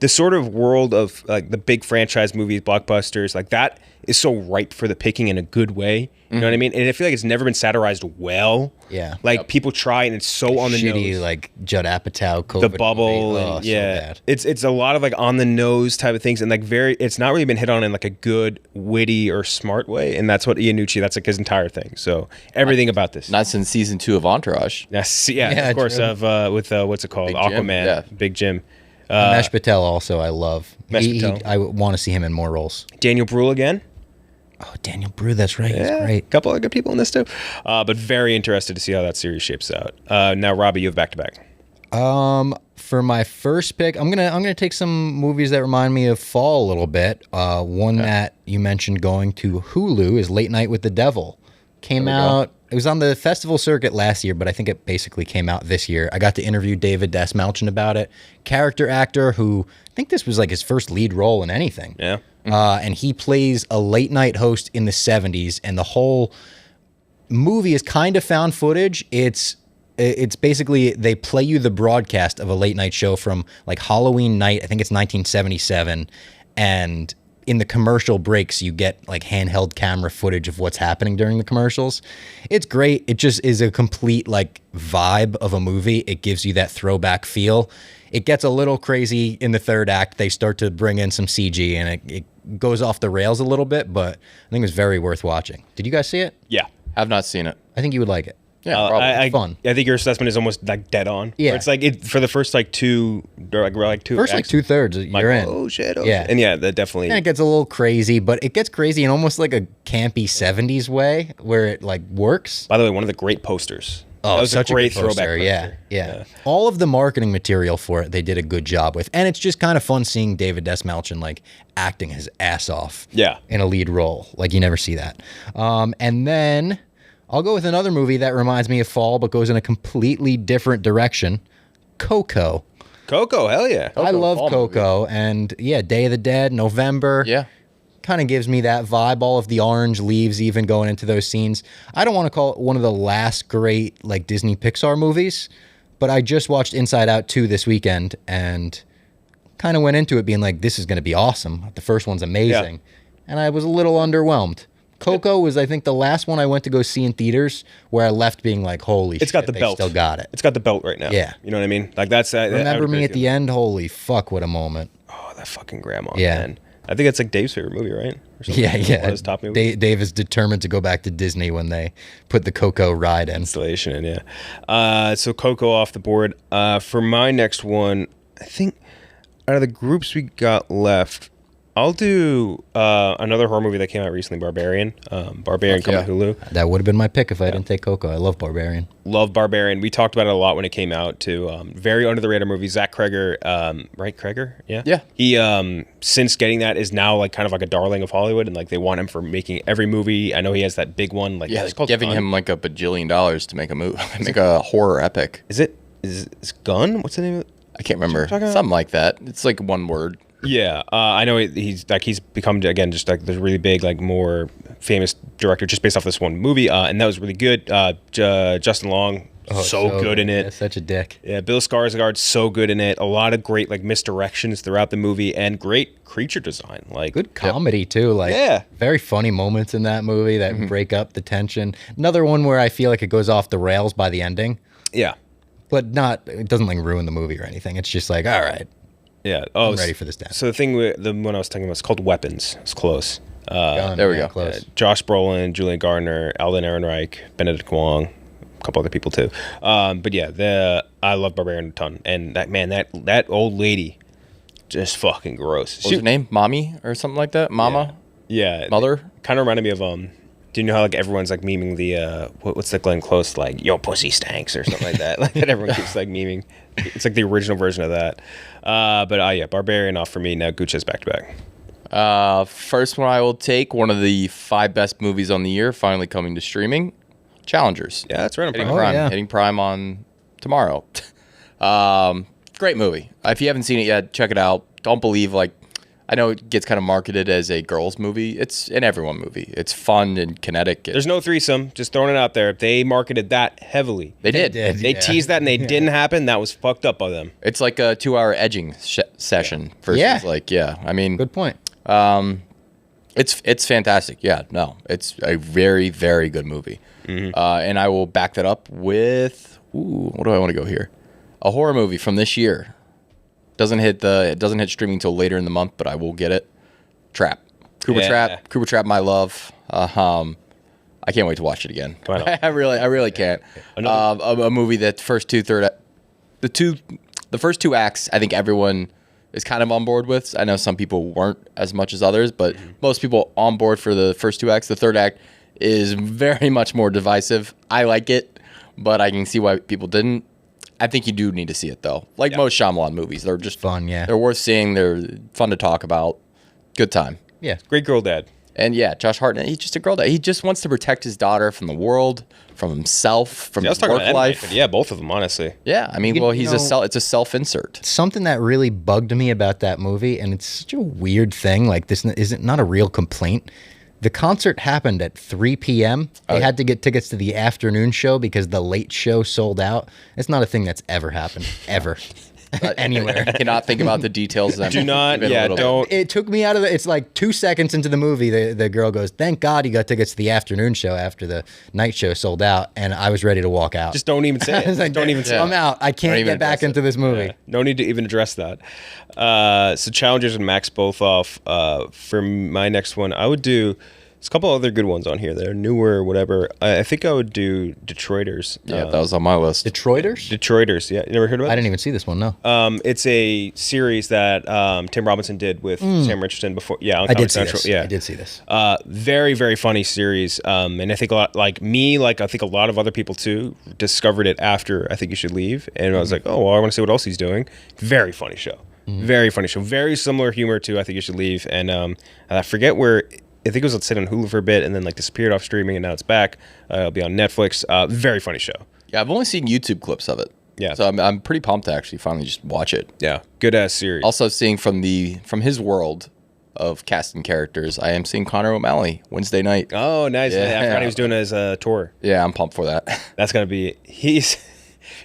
the sort of world of like the big franchise movies, blockbusters, like that is so ripe for the picking in a good way. You know what I mean? And I feel like it's never been satirized well. Yeah. Like people try and it's so on the shitty, nose. like Judd Apatow, COVID The bubble, movie. and So yeah, bad. it's a lot of like on the nose type of things, and like it's not really been hit on in like a good, witty or smart way, and that's what Iannucci, that's like his entire thing. So everything about this, Not since season 2 of Entourage. yes, Yeah, of course, true. of with what's it called, Big Jim, Aquaman, yeah. Big Jim, Mesh Patel also I love. Mesh Patel. I want to see him in more roles. Daniel Bruhl again. Oh, Daniel Brew, that's right. He's great. A couple of good people in this too, but very interested to see how that series shapes out. Now, Robbie, you have back to back. For my first pick, I'm gonna take some movies that remind me of fall a little bit. One that you mentioned going to Hulu is Late Night with the Devil. Came out. It was on the festival circuit last year, but I think it basically came out this year. I got to interview David Dasmalchian about it. Character actor who I think this was like his first lead role in anything. Yeah. And he plays a late night host in the 70s, and the whole movie is kind of found footage. It's basically they play you the broadcast of a late night show from like Halloween night, I think it's 1977, and in the commercial breaks you get like handheld camera footage of what's happening during the commercials. It's great. It just is a complete like vibe of a movie. It gives you that throwback feel. It gets a little crazy in the third act. They start to bring in some CG and it goes off the rails a little bit, but I think it's very worth watching. Did you guys see it? Yeah. Have not seen it. I think you would like it. Yeah, probably. Fun. I think your assessment is almost like dead on. Yeah. Where it's like for the first like two, like two. First like acts, 2/3 like, you're in. Oh shit. Oh, Yeah. shit. And yeah, that definitely. And it gets a little crazy, but it gets crazy in almost like a campy 70s way where it like works. By the way, one of the great posters. Oh, that was such a great good poster. throwback poster. Yeah. All of the marketing material for it, they did a good job with. And it's just kind of fun seeing David Dasmalchian like acting his ass off Yeah. in a lead role. Like you never see that. And then I'll go with another movie that reminds me of fall but goes in a completely different direction. Coco. Coco, hell yeah. I love fall Coco. And yeah, Day of the Dead, November. Yeah. Kind of gives me that vibe, all of the orange leaves even going into those scenes. I don't want to call it one of the last great like Disney Pixar movies, but I just watched Inside Out 2 this weekend and kind of went into it being like, this is going to be awesome. The first one's amazing. And I was a little underwhelmed. Coco was, I think, the last one I went to go see in theaters where I left being like, holy shit, It's got the they belt. still got it. It's got the belt right now. Yeah. You know what I mean? Like that's. Remember me at the end? Holy fuck, what a moment. Oh, that fucking grandma. Yeah. Man. I think it's like Dave's favorite movie, right? Or something. Yeah. One of his top movies. Dave is determined to go back to Disney when they put the Coco ride in. Installation in, yeah. So Coco off the board. For my next one, I think out of the groups we got left, I'll do another horror movie that came out recently, Barbarian. Barbarian coming to Hulu. That would have been my pick if I didn't take Coco. I love Barbarian. Love Barbarian. We talked about it a lot when it came out too. Very under the radar movie. Zach Kreger, right? Kreger, yeah. Yeah. He since getting that is now like kind of like a darling of Hollywood, and like they want him for making every movie. I know he has that big one. Like Yeah, it's called giving Gun. him like $1 bajillion to make a movie, make a horror epic. Is it's Gun? What's the name of it? I can't remember. talking about? Something like that. It's like one word. Yeah, I know he's become again just like the really big like more famous director just based off this one movie, and that was really good. Justin Long, so good in it. Yeah, such a dick. Yeah, Bill Skarsgård, so good in it. A lot of great like misdirections throughout the movie and great creature design. Like Good comedy too. Like Yeah. very funny moments in that movie that break up the tension. Another one where I feel like it goes off the rails by the ending, Yeah, but it doesn't like ruin the movie or anything. It's just like, all right, yeah. Oh, I'm ready for this dance. So the one I was talking about is called Weapons. It's close. Done. there we go. Close. Josh Brolin, Julian Gardner, Alden Ehrenreich, Benedict Wong, a couple other people too. But yeah, I love Barbarian a ton, and that old lady, just fucking gross. What was her name? Mommy or something like that? Mama? Yeah, Mother? Kind of reminded me of do you know how like everyone's like memeing the what's the Glenn Close like yo pussy stanks or something like that, like that everyone keeps like memeing. It's like the original version of that. But yeah, Barbarian off for me. Now Gooch is back to back. First one I will take, one of the 5 best movies on the year, finally coming to streaming, Challengers. Yeah, that's right on Hitting Prime. Prime. yeah. Hitting Prime on tomorrow. Great movie. If you haven't seen it yet, check it out. Don't believe like I know it gets kind of marketed as a girls movie. It's an everyone movie. It's fun and kinetic. There's no threesome. Just throwing it out there. They marketed that heavily. They did. They teased that and they didn't happen. That was fucked up by them. It's like a 2-hour edging session versus I mean, Good point. It's fantastic. Yeah, no, it's a very, very good movie. And I will back that up with, what do I want to go here? A horror movie from this year. It doesn't hit streaming until later in the month, but I will get it. Trap. Cooper Trap, my love. I can't wait to watch it again. I really can't. A movie that the first two acts, I think everyone is kind of on board with. I know some people weren't as much as others, but most people on board for the first 2 acts. The third act is very much more divisive. I like it, but I can see why people didn't. I think you do need to see it, though. Like most Shyamalan movies. They're just fun, yeah. They're worth seeing. They're fun to talk about. Good time. Yeah. Great girl dad. And yeah, Josh Hartnett, he's just a girl dad. He just wants to protect his daughter from the world, from himself, from his work life. Yeah, both of them, honestly. Yeah, I mean, it's a self-insert. Something that really bugged me about that movie, and it's such a weird thing, like this isn't not a real complaint. The concert happened at 3 p.m. They had to get tickets to the afternoon show because the late show sold out. It's not a thing that's ever happened, ever. Anywhere. I cannot think about the details. Do not, don't. It took me out of it's like 2 seconds into the movie, the girl goes, thank God you got tickets to the afternoon show after the night show sold out, and I was ready to walk out. Just don't even say it. Like, don't even say it. I'm out. I can't get back into this movie. Yeah. No need to even address that. So Challengers and Max both off. For my next one, I would do... There's a couple other good ones on here that are newer or whatever. I think I would do Detroiters. Yeah, that was on my list. Detroiters, yeah. You never heard about it? I didn't even see this one, no. It's a series that Tim Robinson did with Sam Richardson before. Yeah, on I Comedy did see Central. this. Yeah. I did see this. Very, very funny series. And I think a lot, I think a lot of other people too discovered it after I Think You Should Leave. And I was like, oh, well, I want to see what else he's doing. Very funny show. Very funny show. Very similar humor to I Think You Should Leave. And I forget where... I think it was on Hulu for a bit and then disappeared off streaming and now it's back. It'll be on Netflix. Very funny show. Yeah, I've only seen YouTube clips of it. Yeah. So I'm pretty pumped to actually finally just watch it. Yeah. Good ass series. Also seeing from his world of casting characters, I am seeing Connor O'Malley Wednesday night. Oh, nice. Yeah. I forgot he was doing his tour. Yeah, I'm pumped for that. That's going to be...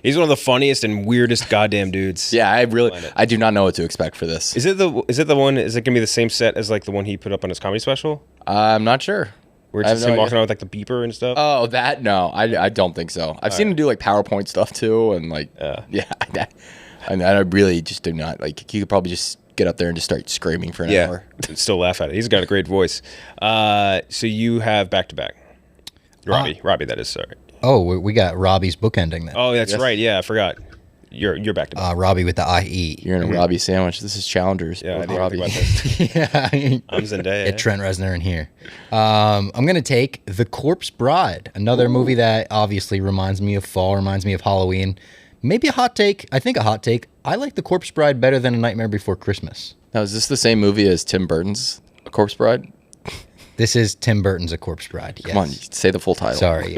He's one of the funniest and weirdest goddamn dudes. Yeah, I do not know what to expect for this. Is it the one? Is it gonna be the same set as the one he put up on his comedy special? I'm not sure. Where it's just him walking around with the beeper and stuff. Oh, that no, I don't think so. I've seen him do PowerPoint stuff too, and I really just do not he could probably just get up there and just start screaming for an hour. Still laugh at it. He's got a great voice. So you have back to back. Robbie, that is, sorry. Oh, we got Robbie's bookending then. Oh, that's right. Yeah, I forgot. You're back to back. Robbie with the IE. You're in a Robbie sandwich. This is Challengers. Yeah, with I Robbie. think about this. Yeah. I'm Zendaya. Get Trent Reznor in here. I'm going to take The Corpse Bride, another movie that obviously reminds me of fall, reminds me of Halloween. Maybe a hot take. I think a hot take. I like The Corpse Bride better than A Nightmare Before Christmas. Now, is this the same movie as Tim Burton's A Corpse Bride? This is Tim Burton's A Corpse Bride. Yes. Come on, say the full title. Sorry.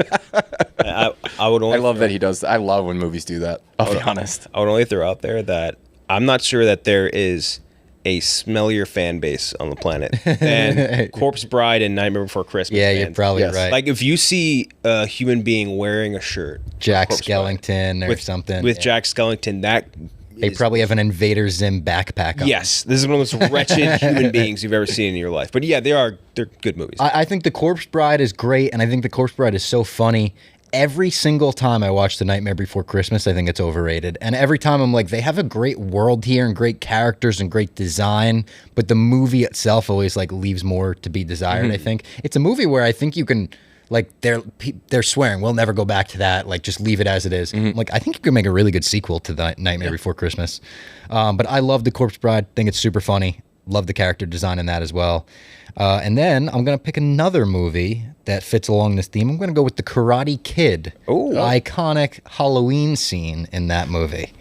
I would only. I love that he does. I love when movies do that. I'll be honest. I would only throw out there that I'm not sure that there is a smellier fan base on the planet than Corpse Bride and Nightmare Before Christmas. Yeah, fans. you're probably right. If you see a human being wearing a shirt, Jack Skellington or something. With Jack Skellington, they probably have an Invader Zim backpack on. Yes, this is one of the most wretched human beings you've ever seen in your life. But yeah, they're good movies. I think The Corpse Bride is great, and I think The Corpse Bride is so funny. Every single time I watch The Nightmare Before Christmas, I think it's overrated. And every time I'm like, they have a great world here and great characters and great design, but the movie itself always leaves more to be desired, I think. It's a movie where I think you can... they're swearing, we'll never go back to that. Just leave it as it is. I think you could make a really good sequel to The Nightmare Before Christmas. But I love The Corpse Bride. Think it's super funny. Love the character design in that as well. And then I'm going to pick another movie that fits along this theme. I'm going to go with The Karate Kid. Ooh. Iconic Halloween scene in that movie.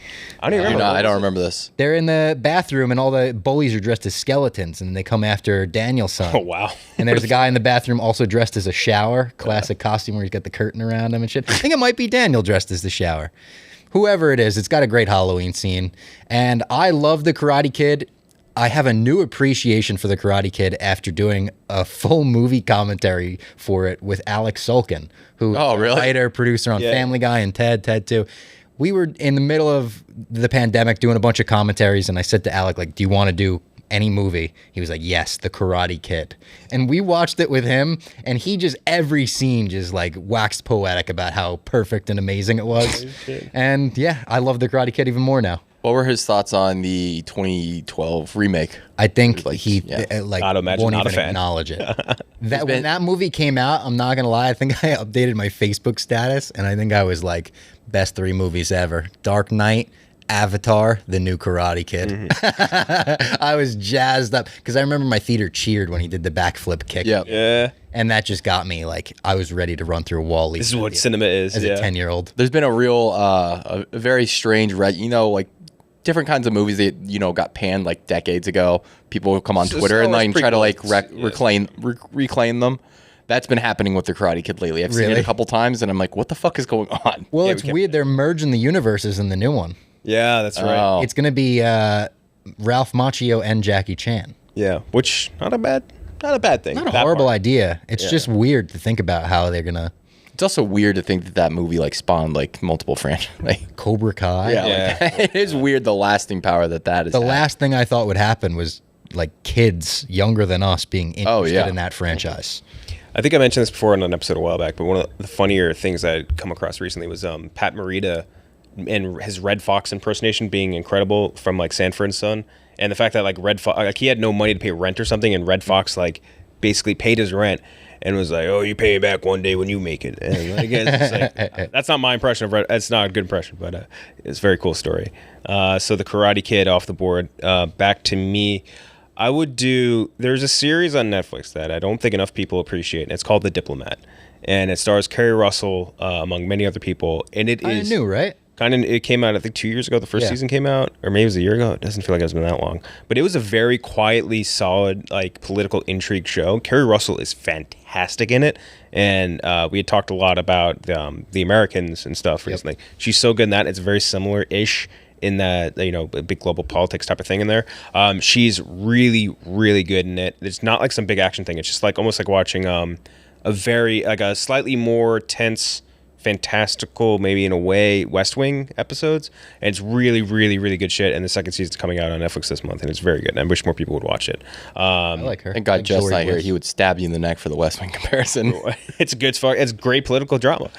I don't remember this. They're in the bathroom and all the bullies are dressed as skeletons and they come after Daniel's son. Oh, wow. And there's a guy in the bathroom also dressed as a shower. Classic costume where he's got the curtain around him and shit. I think it might be Daniel dressed as the shower. Whoever it is, it's got a great Halloween scene. And I love The Karate Kid. I have a new appreciation for The Karate Kid after doing a full movie commentary for it with Alex Sulkin, who is a writer, producer on Family Guy and Ted 2. We were in the middle of the pandemic doing a bunch of commentaries, and I said to Alec, like, do you want to do any movie? He was like, yes, The Karate Kid. And we watched it with him, and he just, every scene just like waxed poetic about how perfect and amazing it was. And yeah, I love The Karate Kid even more now. What were his thoughts on the 2012 remake? I think he won't even acknowledge it. When that movie came out, I'm not gonna lie, I think I updated my Facebook status, and I think I was like, best 3 movies ever: Dark Knight, Avatar, The New Karate Kid. Mm-hmm. I was jazzed up because I remember my theater cheered when he did the backflip kick. Yeah. And that just got me, like, I was ready to run through a wall. This is what cinema is. As a 10-year-old. There's been a real, a very strange, like, different kinds of movies that, got panned, like, decades ago. People will come on Twitter and, like, try to, like, reclaim them. That's been happening with The Karate Kid lately. I've seen it a couple times, and I'm like, what the fuck is going on? Well, it's weird. They're merging the universes in the new one. Yeah, that's right. It's going to be Ralph Macchio and Jackie Chan. Yeah, which not a bad thing. Not a horrible idea. It's just weird to think about how they're going to... It's also weird to think that movie like spawned like multiple franchises. Like Cobra Kai. Yeah. Like, it is weird the lasting power that is. The last thing I thought would happen was like kids younger than us being interested in that franchise. I think I mentioned this before in an episode a while back, but one of the funnier things I'd come across recently was Pat Morita and his Red Fox impersonation being incredible from like Sanford and Son, and the fact that like Red Fox, like he had no money to pay rent or something, and Red Fox like basically paid his rent and was like, "Oh, you pay me back one day when you make it." And like, it's like, that's not my impression of Red. It's not a good impression, but it's a very cool story. So The Karate Kid off the board. Back to me. I would do. There's a series on Netflix that I don't think enough people appreciate, and it's called The Diplomat, and it stars Kerry Russell among many other people, and it is new, right? It came out, I think, 2 years ago. The first season came out, or maybe it was a year ago. It doesn't feel like it's been that long. But it was a very quietly solid, like, political intrigue show. Kerry Russell is fantastic in it. And we had talked a lot about the Americans and stuff recently. She's so good in that. It's very similar-ish in that, a big global politics type of thing in there. She's really, really good in it. It's not like some big action thing. It's just like almost like watching a slightly more tense, fantastical, maybe in a way, West Wing episodes, and it's really, really, really good shit. And the second season's coming out on Netflix this month, and it's very good. And I wish more people would watch it. I like her. Thank God Jeff's not here. He would stab you in the neck for the West Wing comparison. It's good. It's great political drama.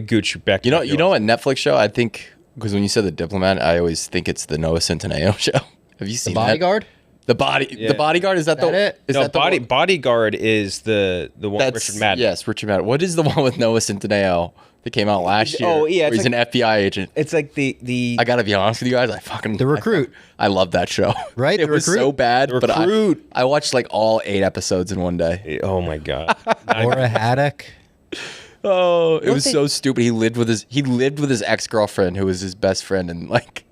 Gooch, back. You know what Netflix show? I think because when you said The Diplomat, I always think it's the Noah Centineo show. Have you seen The Bodyguard? The Bodyguard, is that it? Bodyguard is the one with Richard Madden. Yes, Richard Madden. What is the one with Noah Centineo that came out last year? Oh yeah, he's like, an FBI agent. It's like the. I gotta be honest with you guys, The Recruit. I love that show. Right, it was so bad, but I watched like all 8 episodes in one day. Oh my god. Laura Haddock. Oh, it was so stupid. He lived with his ex-girlfriend who was his best friend, and like.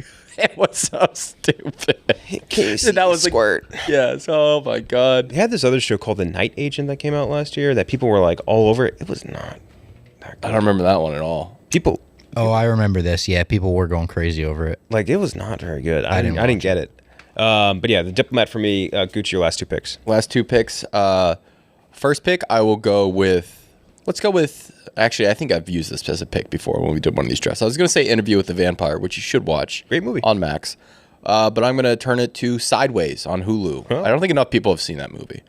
It was so stupid. And that was squirt. Yes. Oh my god. They had this other show called The Night Agent that came out last year that people were like all over it. It was not that good. I don't remember that one at all. People. Oh, I remember this. Yeah, people were going crazy over it. Like it was not very good. I didn't get it. But yeah, The Diplomat for me. Gucci, your last 2 picks. Last 2 picks. First pick, I will go with. Let's go with. Actually, I think I've used this as a pick before when we did one of these drafts. I was going to say Interview with the Vampire, which you should watch. Great movie. On Max. But I'm going to turn it to Sideways on Hulu. Huh? I don't think enough people have seen that movie.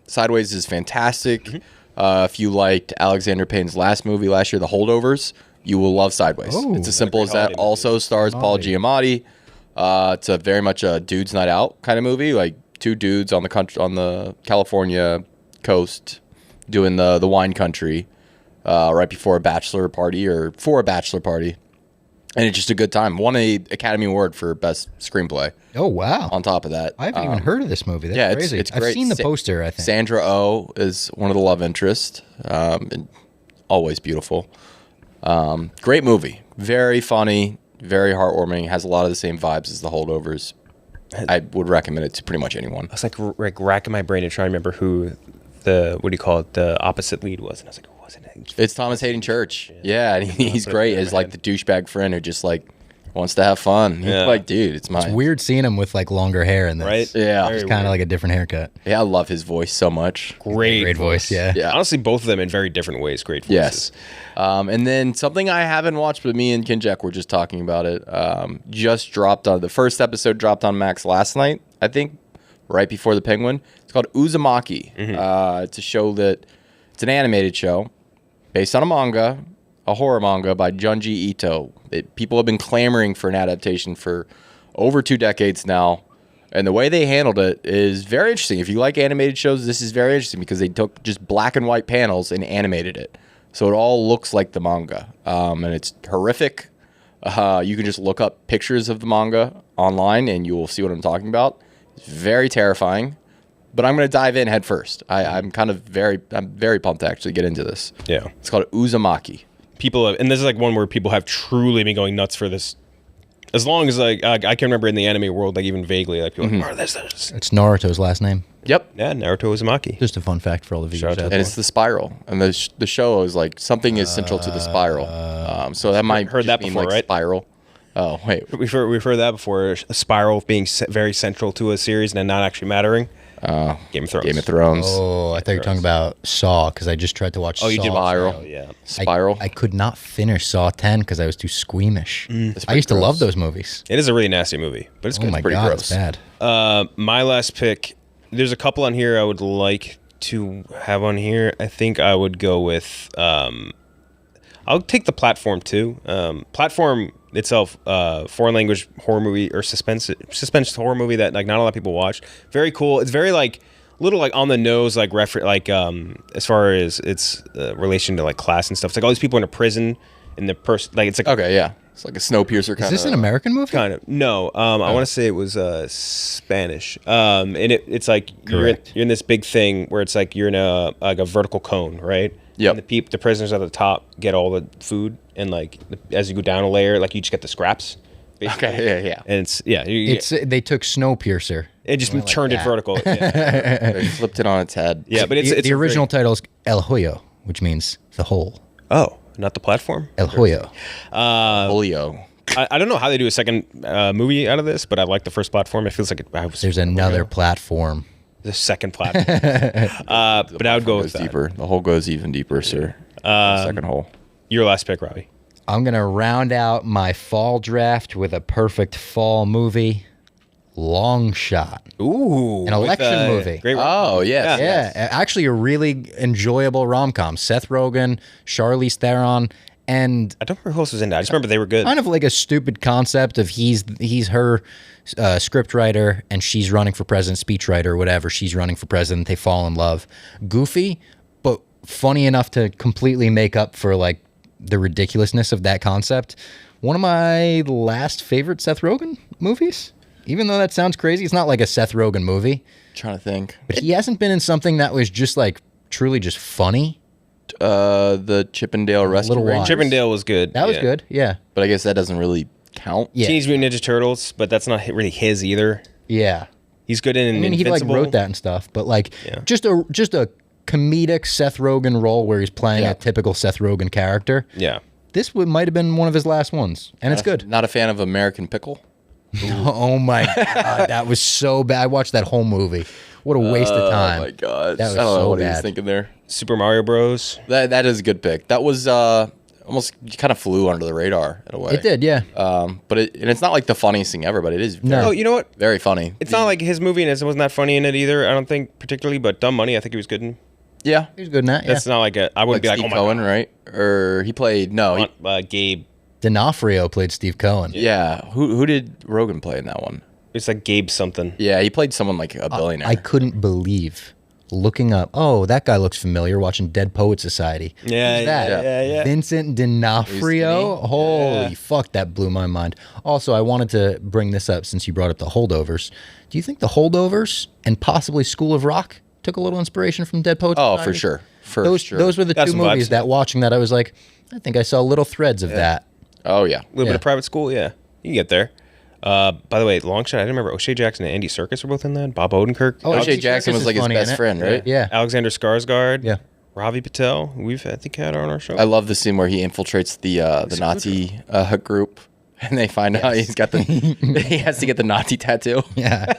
Sideways is fantastic. Mm-hmm. If you liked Alexander Payne's last movie last year, The Holdovers, you will love Sideways. Oh, it's as simple as that. Also stars Paul Giamatti. It's a very much a dude's night out kind of movie. Like 2 dudes on the California coast doing the wine country right before a bachelor party or for a bachelor party. And it's just a good time. Won an Academy Award for Best Screenplay. Oh, wow. On top of that. I haven't even heard of this movie. That's crazy. It's great. I've seen the poster, I think. Sandra Oh is one of the love interests. Always beautiful. Great movie. Very funny. Very heartwarming. Has a lot of the same vibes as The Holdovers. I would recommend it to pretty much anyone. I was like racking my brain and trying to remember who the opposite lead was, and I was like, who was it? It's Thomas Hayden Church. Yeah, and he's great as like the douchebag friend who just like wants to have fun. Yeah. Like, dude, it's mine. It's weird seeing him with like longer hair in this. Right? Yeah. It's kind of like a different haircut. Yeah, I love his voice so much. Great voice, yeah. Yeah. Honestly, both of them in very different ways. Great voices. Yes. And then something I haven't watched, but me and Kenjac were just talking about it. Just dropped on the first episode dropped on Max last night, I think, right before the Penguin. It's called Uzumaki. It's a show that it's an animated show based on a manga, a horror manga by Junji Ito. People have been clamoring for an adaptation for over 2 decades now. And the way they handled it is very interesting. If you like animated shows, this is very interesting because they took just black and white panels and animated it. So it all looks like the manga. And it's horrific. You can just look up pictures of the manga online and you will see what I'm talking about. It's very terrifying. But I'm going to dive in head first. I'm very pumped to actually get into this. Yeah. It's called Uzumaki. People have, and this is like one where people have truly been going nuts for this. As long as like I can remember in the anime world, like even vaguely, like people are like, this. It's Naruto's last name. Yep. Yeah, Naruto Uzumaki. Just a fun fact for all the viewers out And it's the spiral. And the show is like something is central to the spiral. So that might heard just that mean before, like right? spiral. Oh, wait. We've heard that before. A spiral being very central to a series and then not actually mattering. Game of Thrones. Game of Thrones. Oh, I thought you were talking about Saw because I just tried to watch Saw. Oh, you did Spiral. Oh, yeah. Spiral. I could not finish Saw 10 because I was too squeamish. I used to gross. love those movies. It is a really nasty movie, but it's Oh good. my pretty God, gross. it's bad. My last pick, there's a couple on here I would like to have on here. I think I would go with, I'll take the Platform too. Platform itself, foreign language horror movie or suspense horror movie that like not a lot of people watch. Very cool. It's very like little like on the nose, like as far as its relation to like class and stuff. It's like all these people in a prison and the person like it's like Okay, yeah. It's like a Snowpiercer kind of. Is this an American movie? kind of no. I want to say it was Spanish. And it's like you're in this big thing where it's like you're in a vertical cone, right? Yep. And the prisoners at the top get all the food, and like as you go down a layer, like you just get the scraps. Basically. Okay, yeah. And it's They took Snowpiercer. it just turned it that. vertical. Yeah, They flipped it on its head. yeah, but it's the original title is El Hoyo, which means the hole. Oh, not the platform. El Hoyo. Julio. I don't know how they do a second movie out of this, but I like the first platform. It feels like There's another platform. the second platform. But I would go with that. Deeper. The hole goes even deeper, sir. Second hole. Your last pick, Robbie. I'm going to round out my fall draft with a perfect fall movie, Long Shot. Ooh, An election movie. Great. Oh, yes. Yeah, actually a really enjoyable rom-com. Seth Rogen, Charlize Theron, and I don't remember who else was in that. I just remember they were good. kind of like a stupid concept of he's her script writer and she's running for president, speech writer, whatever. She's running for president. They fall in love. Goofy, but funny enough to completely make up for like the ridiculousness of that concept. One of my last favorite Seth Rogen movies. Even though that sounds crazy, it's not like a Seth Rogen movie. Trying to think. But he hasn't been in something that was just like truly just funny. The Chippendale Rescue Little Rangers. Wise. Chippendale was good. That was yeah. good. Yeah. But I guess that doesn't really count. Yeah. Teenage Mutant Ninja Turtles, but that's not really his either. Yeah. He's good in I mean, he like Invincible. wrote that and stuff, but like Yeah. just a comedic Seth Rogen role where he's playing Yeah. a typical Seth Rogen character. Yeah. This might have been one of his last ones, and it's good. Not a fan of American Pickle. Oh my God, that was so bad. I watched that whole movie. What a waste of time. Oh my god. That was I don't know so what he was bad. thinking there. Super Mario Bros. That is a good pick. That was almost kind of flew under the radar in a way. It did, yeah. But it's not like the funniest thing ever, but it is very, Oh, you know what? very funny. It's not like his movie, and it wasn't that funny in it either. I don't think particularly, but Dumb Money, I think he was good in. Yeah. He was good in that. Yeah. That's not like I wouldn't be like, Steve oh my Cohen, god. right? Or he played Gabe. D'Onofrio played Steve Cohen. Yeah. Who did Rogan play in that one? It's like Gabe something. Yeah, he played someone like a billionaire. I couldn't believe looking up. Oh, that guy looks familiar. Watching Dead Poet Society. Yeah, Who's that? yeah. Vincent D'Onofrio. Skinny. Holy fuck, that blew my mind. Also, I wanted to bring this up since you brought up the Holdovers. Do you think the Holdovers and possibly School of Rock took a little inspiration from Dead Poet Oh, Society? for sure. Those were the Got two some movies vibes. that watching that I was like, I think I saw little threads of that. Oh yeah. A little bit Yeah. of private school, yeah. You can get there. By the way, long shot. I didn't remember O'Shea Jackson and Andy Serkis were both in that. Bob Odenkirk. Oh, O'Shea Andy Jackson Serkis was is like his funny in best it. friend, right? Yeah. Alexander Skarsgård. Yeah. Ravi Patel. We've I think had on our show. I love the scene where he infiltrates the Nazi group And they find out he has to get the Nazi tattoo. Yeah.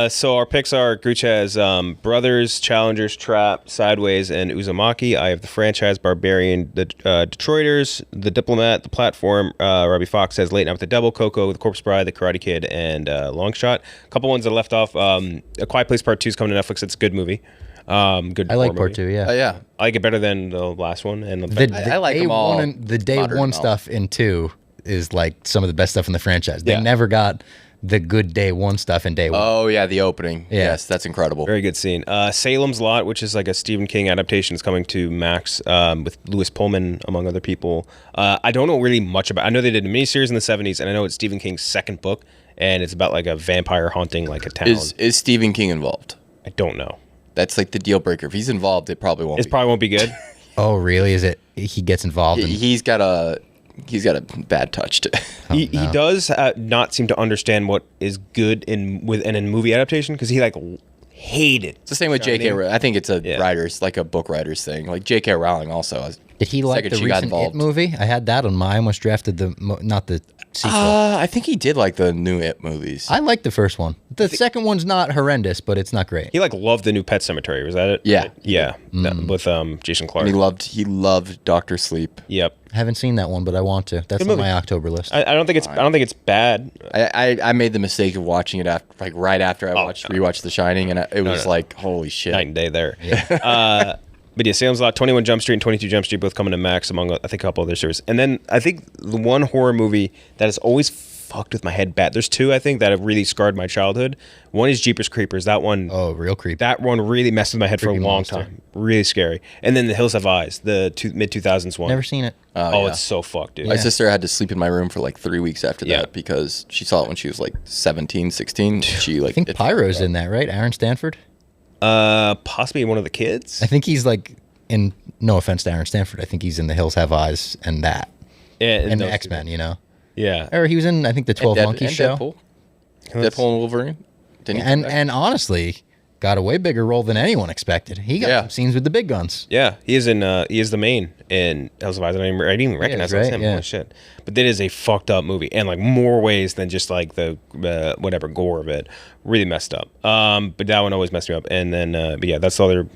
So our picks are Gooch has Brothers, Challengers, Trap, Sideways, and Uzumaki. I have the franchise Barbarian, the Detroiters, the Diplomat, the Platform. Robbie Fox has Late Night with the Devil, Coco, the Corpse Bride, the Karate Kid, and Long Shot. A couple ones that left off. A Quiet Place Part 2 is coming to Netflix. It's a good movie. Good. I like Part 2. Yeah. Yeah. I like it better than the last one. And I like them all. The day one stuff in 2 is like some of the best stuff in the franchise. They never got the good day one stuff in day one. Oh, yeah, the opening. Yeah. Yes, that's incredible. Very good scene. Salem's Lot, which is like a Stephen King adaptation, is coming to Max with Louis Pullman, among other people. I don't know really much about it. I know they did a miniseries in the 70s, and I know it's Stephen King's second book, and it's about like a vampire haunting like a town. Is Stephen King involved? I don't know. That's like the deal breaker. If he's involved, it probably won't. It probably won't be good. Oh, really? Is it? He gets involved. He's got a bad touch to. He does not seem to understand what is good in movie adaptation, because he like hated. It's the same with J.K. I think it's a writer's, like a book writer's thing. Like J.K. Rowling also. Did he like the recent It movie? I had that on my. I almost drafted not the sequel. I think he did like the new It movies. I liked the first one. The second one's not horrendous, but it's not great. He like loved the new Pet Sematary. Was that it? Yeah. Yeah. With Jason Clarke. And he loved Dr. Sleep. Yep. I haven't seen that one, but I want to. That's on my October list. I don't think it's bad. I made the mistake of watching it right after I rewatched The Shining, and it was like, holy shit, night and day there. Yeah. But yeah, Salem's Lot, 21 Jump Street, and 22 Jump Street both coming to Max, among I think a couple other series. And then I think the one horror movie that has always fucked with my head bad. There's two I think that have really scarred my childhood. One is Jeepers Creepers. That one. Oh, real creepy. That one really messed with my head for a long time. Really scary. And then The Hills Have Eyes, the mid 2000s one. Never seen it. Oh, it's so fucked, dude. My sister had to sleep in my room for like 3 weeks after that because she saw it when she was like 17, 16. She like. I think Pyro's in that, right? Aaron Stanford. Possibly one of the kids. I think he's like in. No offense to Aaron Stanford, I think he's in The Hills Have Eyes and that. Yeah, and the X-Men, you know. Yeah. Or he was in, I think, the 12 Monkeys show. Deadpool and Wolverine. And honestly, got a way bigger role than anyone expected. He got some scenes with the big guns. Yeah, he is the main in Hills of Eyes. I didn't even recognize that was him. Holy shit. But that is a fucked up movie, and like more ways than just like the whatever gore of it. Really messed up. But that one always messed me up. And then, but yeah, that's the other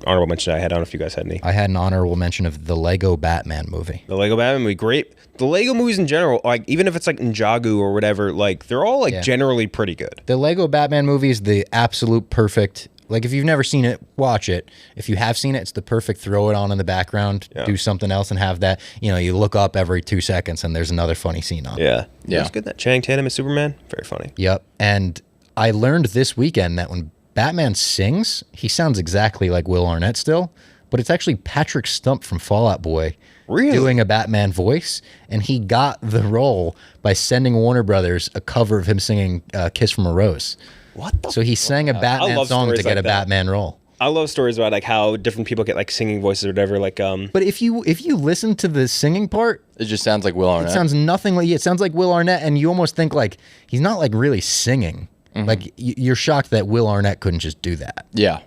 honorable mention I had. I don't know if you guys had any. I had an honorable mention of the Lego Batman movie. The Lego Batman movie, great. The Lego movies in general, like even if it's like Ninjago or whatever, like they're all like generally pretty good. The Lego Batman movie is the absolute perfect. Like if you've never seen it, watch it. If you have seen it, it's the perfect throw it on in the background, do something else, and have that. You know, you look up every 2 seconds and there's another funny scene on. Yeah. It was good. That Channing Tatum as Superman, very funny. Yep. And I learned this weekend that when Batman sings, he sounds exactly like Will Arnett still, but it's actually Patrick Stump from Fall Out Boy doing a Batman voice, and he got the role by sending Warner Brothers a cover of him singing "Kiss from a Rose." What? So he sang a Batman song to get a Batman role. I love stories about like how different people get like singing voices or whatever. Like, but if you listen to the singing part, it just sounds like Will Arnett. It sounds nothing like it sounds like Will Arnett, and you almost think like he's not like really singing. Mm-hmm. Like you're shocked that Will Arnett couldn't just do that. Yeah,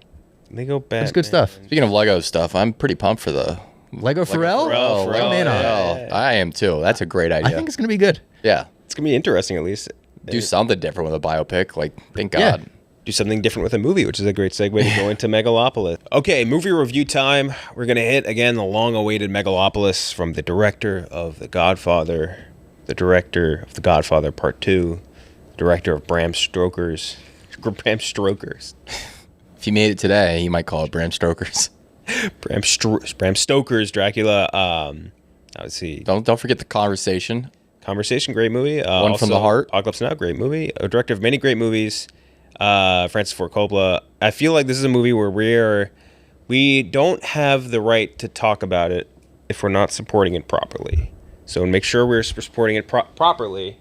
they go back. It's good stuff. Speaking of Lego stuff, I'm pretty pumped for the Lego Pharrell. I'm in on it. I am too. That's a great idea. I think it's gonna be good. Yeah, it's gonna be interesting at least. Do something different with a biopic. Like, thank God. Yeah. Do something different with a movie, which is a great segue to go into Megalopolis. Okay, movie review time. We're going to hit, again, the long-awaited Megalopolis from the director of The Godfather, the director of The Godfather Part 2, the director of Bram Stoker's. If he made it today, he might call it Bram Stoker's. Bram Stoker's Dracula. Let's see. Don't forget The Conversation. Great movie. One from the Heart. Apocalypse Now, great movie. A director of many great movies. Francis Ford Coppola. I feel like this is a movie where we don't have the right to talk about it if we're not supporting it properly. So make sure we're supporting it properly.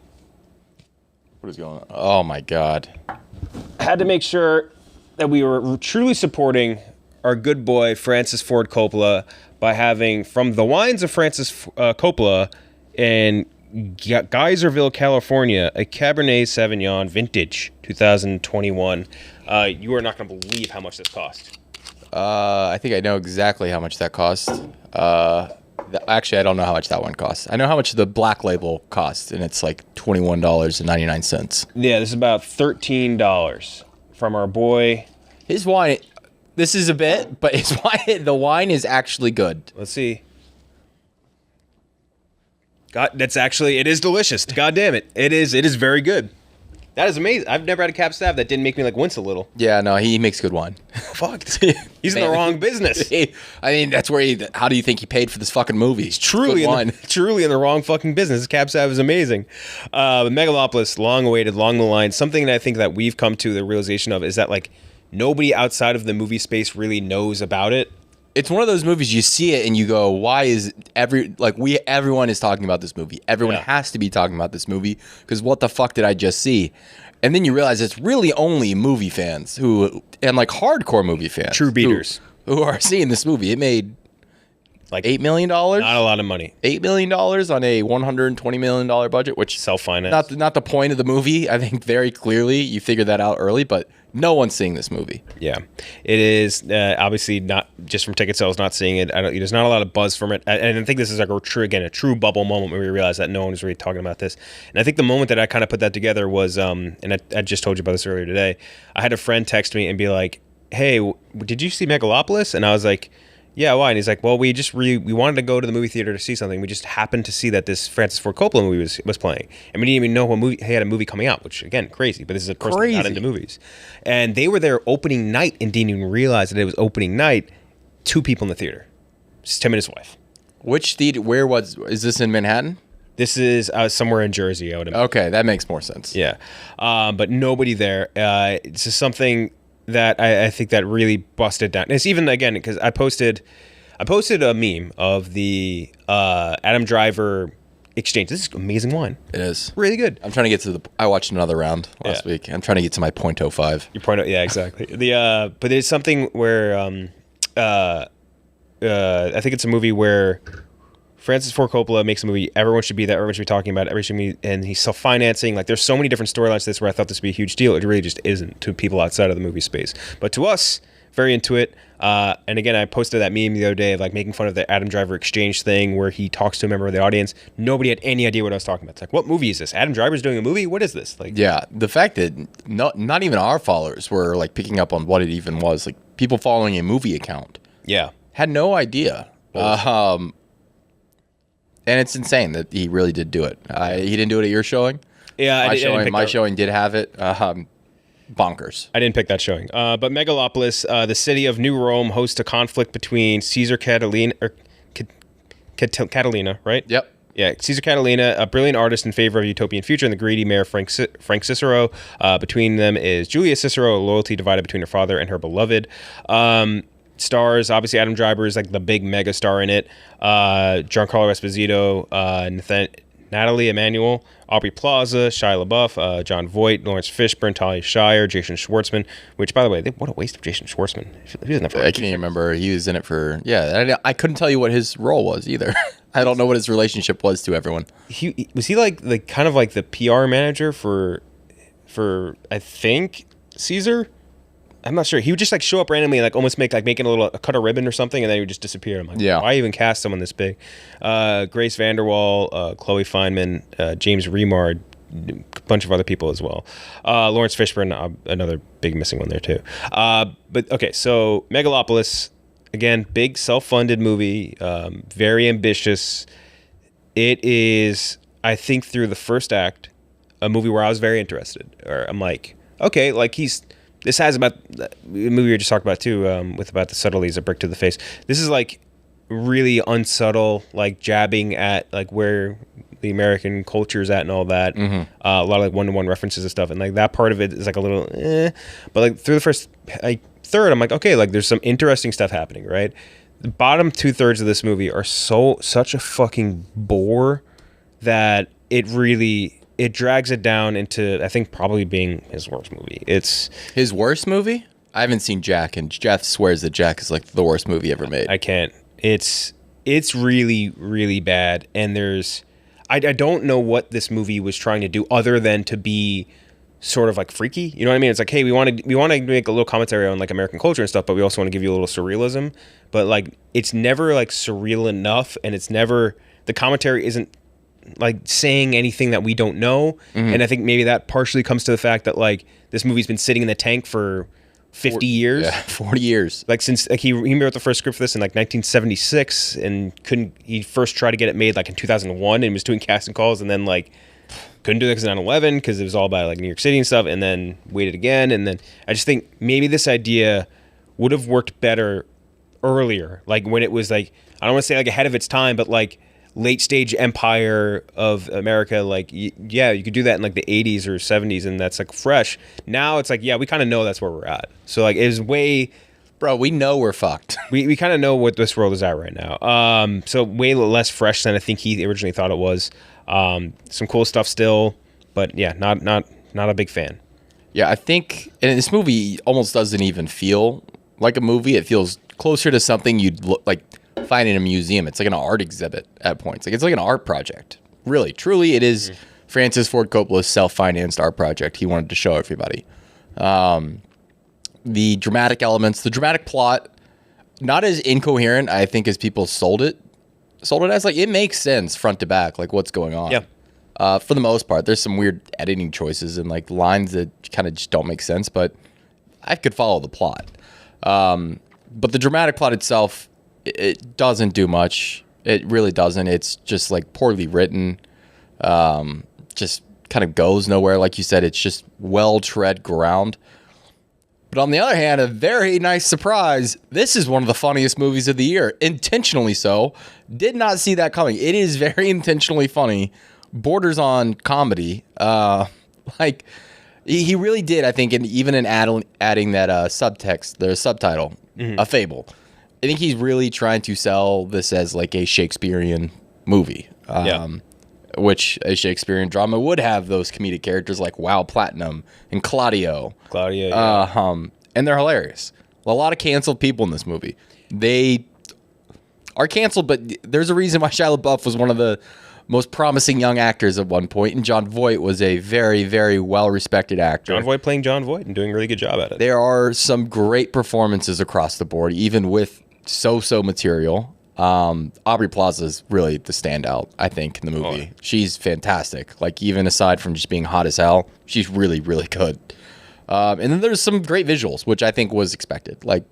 What is going on? Oh my God! I had to make sure that we were truly supporting our good boy Francis Ford Coppola by having from the wines of Francis Coppola in Geyserville, California, a Cabernet Sauvignon vintage 2021. You are not going to believe how much this cost. I think I know exactly how much that cost. Actually, I don't know how much that one costs. I know how much the Black Label costs, and it's like $21.99. Yeah, this is about $13 from our boy. His wine. This is a bit, but his wine. The wine is actually good. Let's see. God, it is delicious. God damn it. It is very good. That is amazing. I've never had a Cab Sav that didn't make me like wince a little. Yeah, no, he makes good wine. Fuck. He's in the wrong business. I mean, that's where how do you think he paid for this fucking movie? He's truly in the wrong fucking business. Cab Sav is amazing. Megalopolis, long awaited, long the line. Something that I think that we've come to the realization of is that like nobody outside of the movie space really knows about it. It's one of those movies you see it and you go, why is everyone is talking about this movie. Everyone has to be talking about this movie because what the fuck did I just see? And then you realize it's really only movie fans and like hardcore movie fans. True beaters. Who are seeing this movie. It made like $8 million. Not a lot of money. $8 million on a $120 million budget, which self-financed. Not the point of the movie. I think very clearly you figured that out early, but no one's seeing this movie. Yeah, it is obviously not just from ticket sales. Not seeing it. There's not a lot of buzz from it, and I think this is like a true bubble moment where we realize that no one is really talking about this. And I think the moment that I kind of put that together was, and I just told you about this earlier today. I had a friend text me and be like, "Hey, did you see Megalopolis?" And I was like, "Yeah, why?" And he's like, "Well, we wanted to go to the movie theater to see something. We just happened to see that this Francis Ford Coppola movie was playing, and we didn't even know he had a movie coming out." Which again, crazy. But this is a person not into movies, and they were there opening night and didn't even realize that it was opening night. 2 people in the theater, just Tim and his wife. Which theater? Is this in Manhattan? This is somewhere in Jersey. I would imagine. Okay, that makes more sense. Yeah, but nobody there. It's just something that I think that really busted down. And it's even, again, because I posted a meme of the Adam Driver exchange. This is amazing wine. It is. Really good. I'm trying to get to I watched another round last week. I'm trying to get to my .05. Your point, yeah, exactly. But there's something where I think it's a movie where Francis Ford Coppola makes a movie. Everyone should be there. Everyone should be talking about it. And he's self-financing. Like, there's so many different storylines to this where I thought this would be a huge deal. It really just isn't to people outside of the movie space. But to us, very into it. And again, I posted that meme the other day of like making fun of the Adam Driver exchange thing where he talks to a member of the audience. Nobody had any idea what I was talking about. It's like, what movie is this? Adam Driver's doing a movie? What is this? Like, yeah, the fact that not even our followers were like picking up on what it even was. Like people following a movie account. Yeah, had no idea. And it's insane that he really did do it. He didn't do it at your showing. Yeah, my showing did have it. Bonkers. I didn't pick that showing. But Megalopolis, the city of New Rome, hosts a conflict between Caesar Catalina, right? Yep. Yeah, Caesar Catalina, a brilliant artist in favor of a utopian future, and the greedy mayor Frank Cicero. Between them is Julia Cicero, a loyalty divided between her father and her beloved. Stars, obviously Adam Driver is like the big mega star in it. Giancarlo Esposito, Natalie Emanuel, Aubrey Plaza, Shia LaBeouf, John Voight, Lawrence Fishburne, Talia Shire, Jason Schwartzman. Which, by the way, what a waste of Jason Schwartzman. He was in it for I can't even remember. He was in it for I couldn't tell you what his role was either. I don't know what his relationship was to everyone. Was he like kind of like the PR manager for I think Caesar? I'm not sure. He would just like show up randomly and like almost making a cut a ribbon or something, and then he would just disappear. I'm like, why even cast someone this big? Grace Vanderwall, Chloe Fineman, James Remar, a bunch of other people as well. Lawrence Fishburne, another big missing one there too. But okay, so Megalopolis, again, big self-funded movie, very ambitious. It is, I think, through the first act, a movie where I was very interested. Or I'm like, okay, like this has about the movie we just talked about too, with about the subtleties, a brick to the face. This is like really unsubtle, like jabbing at like where the American culture is at and all that. Mm-hmm. A lot of like one-to-one references and stuff, and like that part of it is like a little, but like through the first third, I'm like, okay, like there's some interesting stuff happening, right? The bottom 2/3 of this movie are such a fucking bore that it drags it down into, I think, probably being his worst movie. It's his worst movie? I haven't seen Jack, and Jeff swears that Jack is like the worst movie ever made. I can't. It's really, really bad. And I don't know what this movie was trying to do other than to be sort of like freaky. You know what I mean? It's like, hey, we want to make a little commentary on like American culture and stuff, but we also want to give you a little surrealism. But like, it's never like surreal enough, and it's never, the commentary isn't like saying anything that we don't know. And I think maybe that partially comes to the fact that like this movie's been sitting in the tank for 50 years. Yeah, 40 years. Like since like he wrote the first script for this in like 1976 and he first tried to get it made like in 2001 and was doing casting calls, and then like couldn't do it because of 9/11 because it was all about like New York City and stuff, and then waited again. And then I just think maybe this idea would have worked better earlier, like when it was like, I don't want to say like ahead of its time, but like late stage empire of America. Like, yeah, you could do that in like the 80s or 70s, and that's like fresh. Now it's like, yeah, we kind of know that's where we're at. So like, it was way, bro, we know we're fucked. We kind of know what this world is at right now. So way less fresh than I think he originally thought it was. Some cool stuff still, but yeah, not a big fan. Yeah, I think, and this movie almost doesn't even feel like a movie. It feels closer to something you'd like find in a museum. It's like an art exhibit at points. Like, it's like an art project. Really, truly, it is Francis Ford Coppola's self-financed art project. He wanted to show everybody. The dramatic elements, the dramatic plot, not as incoherent, I think, as people sold it as. Like, it makes sense front to back, like what's going on. Yeah. For the most part, there's some weird editing choices and like lines that kind of just don't make sense, but I could follow the plot. But the dramatic plot itself, it doesn't do much. It really doesn't. It's just like poorly written. Just kind of goes nowhere. Like you said, it's just well-tread ground. But on the other hand, a very nice surprise. This is one of the funniest movies of the year. Intentionally so. Did not see that coming. It is very intentionally funny. Borders on comedy. Like, he really did, I think, and even in adding that subtext, the subtitle, a fable. I think he's really trying to sell this as like a Shakespearean movie. Which a Shakespearean drama would have those comedic characters like Wow Platinum and Claudio. Yeah. And they're hilarious. A lot of canceled people in this movie. They are canceled, but there's a reason why Shia LaBeouf was one of the most promising young actors at one point, and Jon Voight was a very, very well-respected actor. Jon Voight playing Jon Voight and doing a really good job at it. There are some great performances across the board, even with so-so material. Aubrey Plaza is really the standout, I think, in the movie. She's fantastic. Like, even aside from just being hot as hell, she's really, really good. And then there's some great visuals, which I think was expected. Like,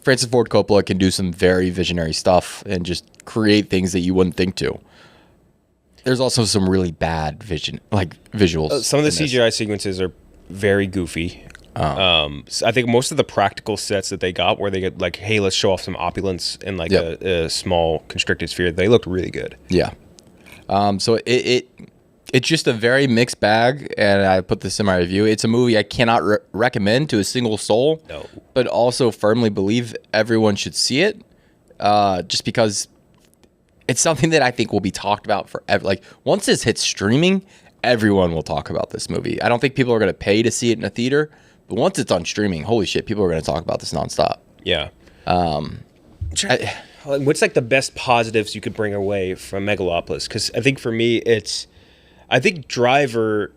Francis Ford Coppola can do some very visionary stuff and just create things that you wouldn't think to. There's also some really bad visuals. Some of the CGI sequences are very goofy. So I think most of the practical sets that they got, where they get like, hey, let's show off some opulence in like a small constricted sphere, they looked really good. Yeah. So it's just a very mixed bag, and I put this in my review. It's a movie I cannot recommend to a single soul, but also firmly believe everyone should see it, just because it's something that I think will be talked about forever. Like, once this hits streaming, everyone will talk about this movie. I don't think people are going to pay to see it in a theater, but once it's on streaming, holy shit, people are going to talk about this nonstop. Yeah. What's like the best positives you could bring away from Megalopolis? Because I think for me, I think Driver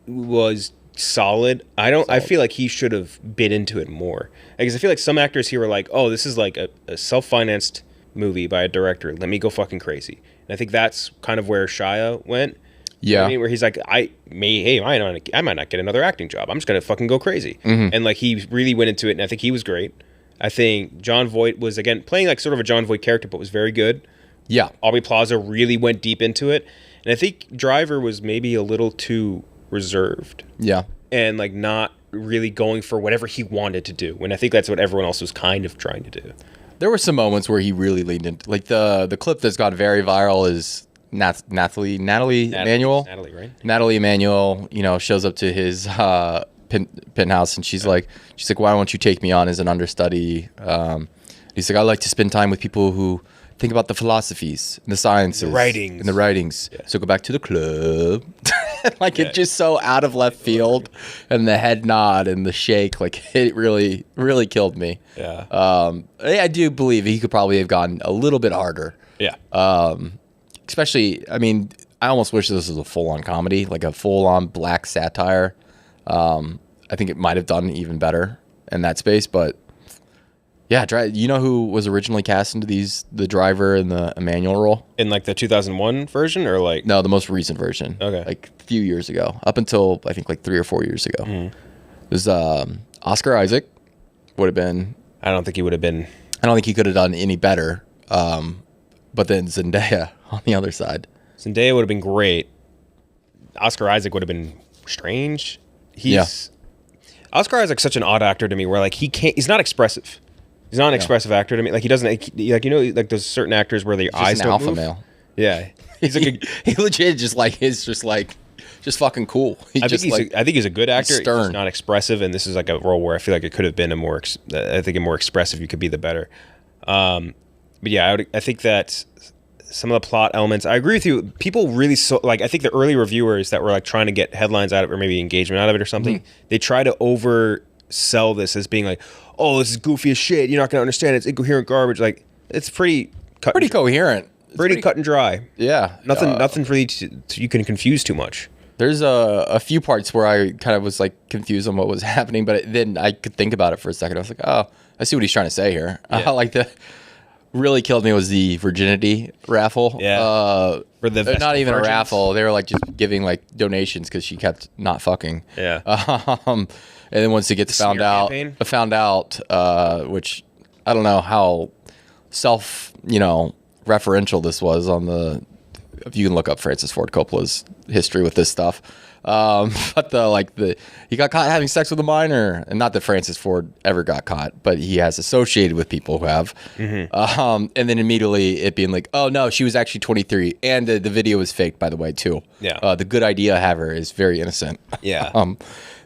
was solid. I feel like he should have been into it more. Because I feel like some actors here were like, oh, this is like a self-financed movie by a director. Let me go fucking crazy. And I think that's kind of where Shia went. Yeah. You know what I mean? Where he's like, I might not get another acting job. I'm just going to fucking go crazy. And like, he really went into it, and I think he was great. I think Jon Voight was, again, playing like sort of a Jon Voight character, but was very good. Yeah. Aubrey Plaza really went deep into it. And I think Driver was maybe a little too reserved. Yeah. And like not really going for whatever he wanted to do. When I think that's what everyone else was kind of trying to do. There were some moments where he really leaned into, like the clip that's gone very viral is Natalie Emanuel. Natalie, right? Natalie Emanuel, shows up to his penthouse, and she's like, why don't you take me on as an understudy? He's like, I like to spend time with people who think about the philosophies and the sciences, and the writings. Yeah. So go back to the club. It's just so out of left field, and the head nod and the shake, like, it really, really killed me. Yeah. I do believe he could probably have gone a little bit harder. Yeah. Especially, I mean, I almost wish this was a full-on comedy, like a full-on black satire. I think it might have done even better in that space, but yeah, you know who was originally cast into the driver and the Emmanuel role? In like the 2001 version or like? No, the most recent version. Okay. Like a few years ago, up until I think like 3 or 4 years ago. It was Oscar Isaac would have been. I don't think he would have been. I don't think he could have done any better. But then Zendaya on the other side. Zendaya would have been great. Oscar Isaac would have been strange. Oscar Isaac's such an odd actor to me where like he's not expressive. He's not an expressive actor to me. Like he doesn't like, you know, like those certain actors where their eyes don't move. He's an alpha male. Yeah. He's like he legit just fucking cool. I think he's a good actor. He's just not expressive, and this is like a role where I feel like it could have been a more expressive you could be, the better. But yeah, I think that some of the plot elements, I agree with you. People really I think the early reviewers that were like trying to get headlines out of it or maybe engagement out of it or something, they try to oversell this as being like, oh, this is goofy as shit. You're not going to understand it. It's incoherent garbage. Like, it's pretty coherent. Pretty cut and dry. Yeah. Nothing really you can confuse too much. There's a few parts where I kind of was like confused on what was happening, but then I could think about it for a second. I was like, oh, I see what he's trying to say here. Yeah. Like really killed me was the virginity raffle. Yeah. Not even virgins. A raffle. They were like just giving like donations because she kept not fucking. Yeah. And then once it gets found out, which I don't know how referential this was on if you can look up Francis Ford Coppola's history with this stuff. But he got caught having sex with a minor, and not that Francis Ford ever got caught, but he has associated with people who have. And then immediately it being like, oh no, she was actually 23, and the video was faked, by the way, too. Yeah. The good idea haver is very innocent. Yeah.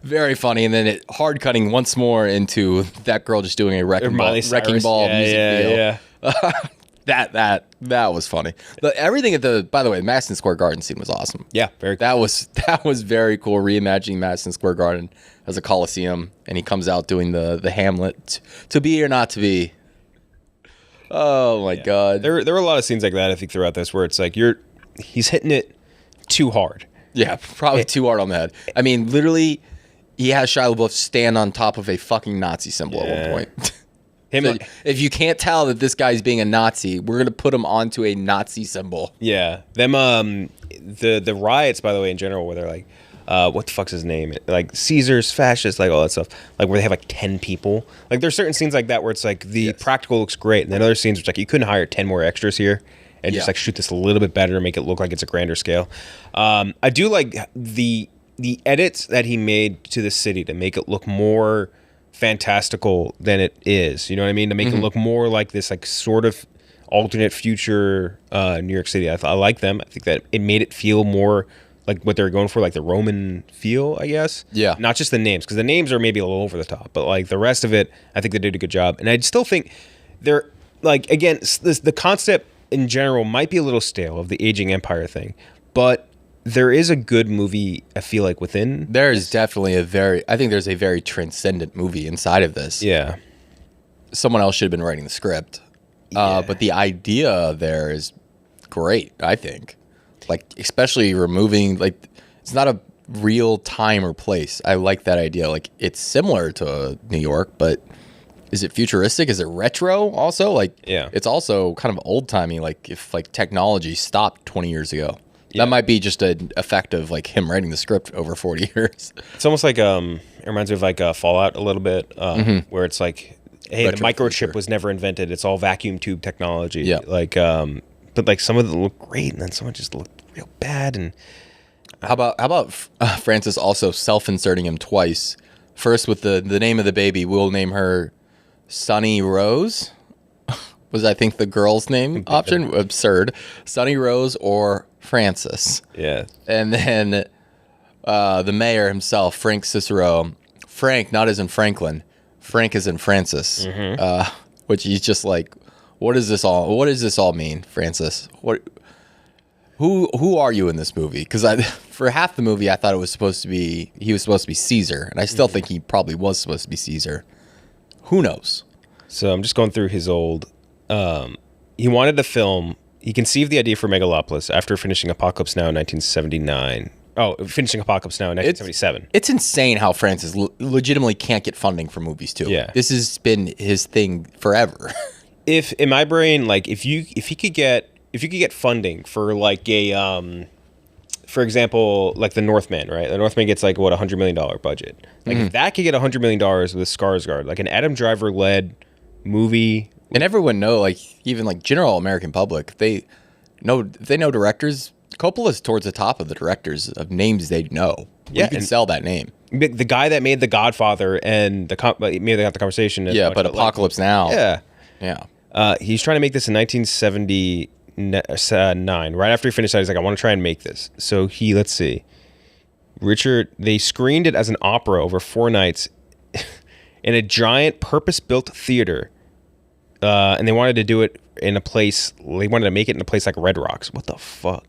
Very funny, and then it hard cutting once more into that girl just doing a wrecking ball music video. That was funny. Everything by the way, Madison Square Garden scene was awesome. Yeah, very cool. That was very cool, reimagining Madison Square Garden as a coliseum, and he comes out doing the Hamlet, to be or not to be. Oh my god. There were a lot of scenes like that I think throughout this where it's like he's hitting it too hard. Yeah, probably too hard on the head. I mean, literally he has Shia LaBeouf stand on top of a fucking Nazi symbol at one point. If you can't tell that this guy's being a Nazi, we're gonna put him onto a Nazi symbol. Yeah, them the riots, by the way, in general, where they're like, what the fuck's his name? Like Caesar's fascist, like all that stuff. Like where they have like 10 people. Like there's certain scenes like that where it's like the practical looks great, and then other scenes which like you couldn't hire 10 more extras here and just like shoot this a little bit better, make it look like it's a grander scale. I do like the edits that he made to the city to make it look more fantastical than it is, you know what I mean, to make it look more like this like sort of alternate future New York City. I like them. I think that it made it feel more like what they're going for, like the Roman feel, I guess. Yeah, not just the names, because the names are maybe a little over the top, but like the rest of it, I think they did a good job. And I still think they're like, again, the concept in general might be a little stale of the aging empire thing, but there is a good movie, I feel like, within. There's definitely I think there's a very transcendent movie inside of this. Yeah. Someone else should have been writing the script. But the idea there is great, I think. Like, especially removing, like, it's not a real time or place. I like that idea. Like, it's similar to New York, but is it futuristic? Is it retro also? Like, it's also kind of old-timey, like, if, like, technology stopped 20 years ago. Yeah. That might be just an effect of like him writing the script over 40 years. It's almost like it reminds me of like Fallout a little bit, where it's like, hey, the microchip was never invented. It's all vacuum tube technology. Yeah. Like, but like some of them look great, and then some just looked real bad. And how about Francis also self-inserting him twice? First with the name of the baby, we'll name her Sunny Rose. Was I think the girl's name option absurd? Sunny Rose or Francis. Yeah. And then the mayor himself, Frank Cicero. Frank, not as in Franklin. Frank as in Francis. Which he's just like, what does this all mean, Francis? Who are you in this movie? Because for half the movie I thought he was supposed to be Caesar, and I still think he probably was supposed to be Caesar. Who knows? So I'm just going through his old. He wanted to film. He conceived the idea for Megalopolis after finishing Apocalypse Now in 1979. Oh, finishing Apocalypse Now in 1977. It's insane how Francis legitimately can't get funding for movies too. Yeah. This has been his thing forever. If in my brain, like if you could get funding for like a for example, like the Northman, right? The Northman gets like what $100 million budget. Like if that could get $100 million with Skarsgård, like an Adam Driver led movie, and everyone know, like even like general American public, they know directors. Coppola's towards the top of the directors of names they know. Yeah, you can sell that name. The guy that made The Godfather and maybe they got the conversation. Yeah, but Apocalypse Now. Yeah. He's trying to make this in 1979. Right after he finished that, he's like, I want to try and make this. So let's see. They screened it as an opera over 4 nights in a giant purpose-built theater. And they wanted to do it in a place, they wanted to make it in a place like Red Rocks. What the fuck?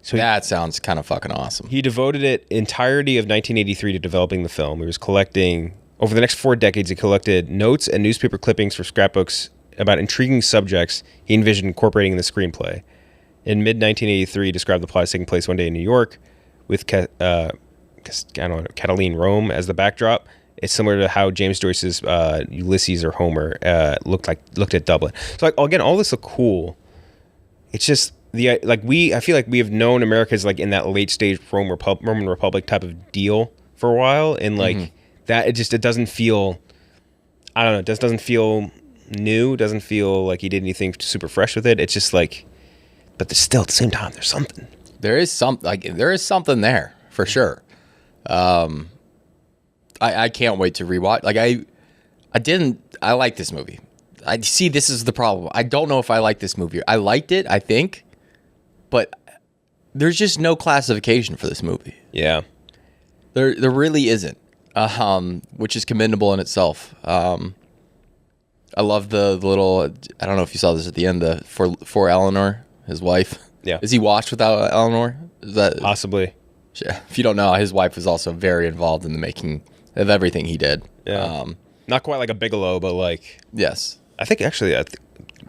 So that sounds kind of fucking awesome. He devoted it entirety of 1983 to developing the film. He was collecting, over the next 4 decades, he collected notes and newspaper clippings for scrapbooks about intriguing subjects he envisioned incorporating in the screenplay. In mid-1983, he described the plot as taking place one day in New York with Cataline Rome as the backdrop. It's similar to how James Joyce's Ulysses or Homer looked at Dublin. So like again, all this look cool. It's just I feel like we have known America's like in that late stage Roman Republic type of deal for a while, and like that it doesn't feel, I don't know, it just doesn't feel new. Doesn't feel like he did anything super fresh with it. It's just like, but there's still at the same time there's something. There is something there for sure. I can't wait to rewatch. Like I like this movie. I see this is the problem. I don't know if I like this movie. I liked it, I think, but there's just no classification for this movie. Yeah. There really isn't. Which is commendable in itself. I love the little, I don't know if you saw this at the end, for Eleanor, his wife. Yeah. Is he watched without Eleanor? Is that possibly? Yeah. If you don't know, his wife was also very involved in the making of everything he did. Yeah. Not quite like a Bigelow, but like, yes. I think actually, is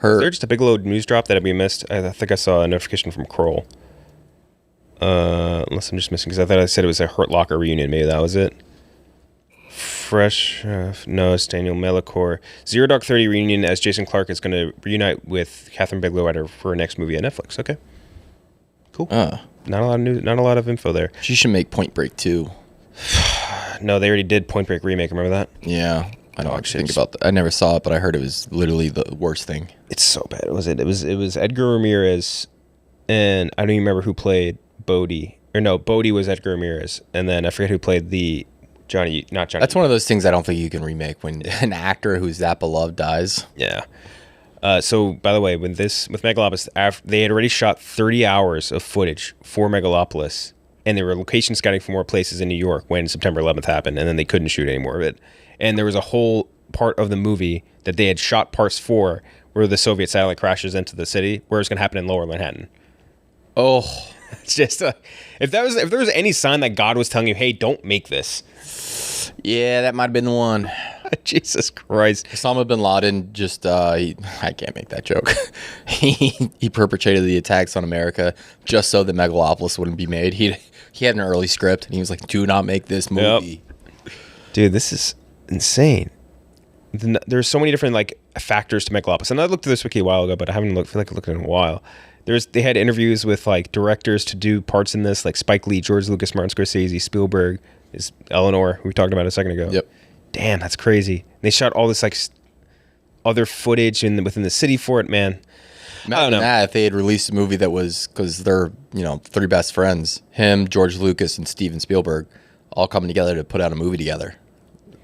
there just a Bigelow news drop that we missed? I think I saw a notification from Kroll. Unless I'm just missing, because I thought I said it was a Hurt Locker reunion. Maybe that was it. Fresh, no, it's Daniel Melichor. Zero Dark 30 reunion as Jason Clarke is going to reunite with Catherine Bigelow at her next movie at Netflix. Okay, cool. Not a lot of news, not a lot of info there. She should make Point Break 2. No, they already did Point Break remake. Remember that? Yeah. I don't think about that. I never saw it, but I heard it was literally the worst thing. It's so bad. It was Edgar Ramirez, and I don't even remember who played Bodhi. Or no, Bodhi was Edgar Ramirez, and then I forget who played not Johnny. That's one of those things I don't think you can remake when an actor who's that beloved dies. Yeah. So by the way, with Megalopolis, they had already shot 30 hours of footage for Megalopolis, and they were location scouting for more places in New York when September 11th happened, and then they couldn't shoot any more of it. And there was a whole part of the movie that they had shot parts for where the Soviet satellite crashes into the city, where it's going to happen in Lower Manhattan. Oh, it's just if there was any sign that God was telling you, hey, don't make this. Yeah, that might have been the one. Jesus Christ. Osama bin Laden just, I can't make that joke. he perpetrated the attacks on America just so that Megalopolis wouldn't be made. He had an early script, and he was like, do not make this movie. Yep. Dude, this is insane. There's so many different like factors to Megalopolis. And I looked at this wiki a while ago, but I haven't feel like I looked at it in a while. They had interviews with like directors to do parts in this, like Spike Lee, George Lucas, Martin Scorsese, Spielberg, is Eleanor, we talked about a second ago. Yep. Damn, that's crazy. They shot all this like other footage within the city for it, man. I don't know. If they had released a movie that was, because they're 3 best friends, him, George Lucas, and Steven Spielberg, all coming together to put out a movie together,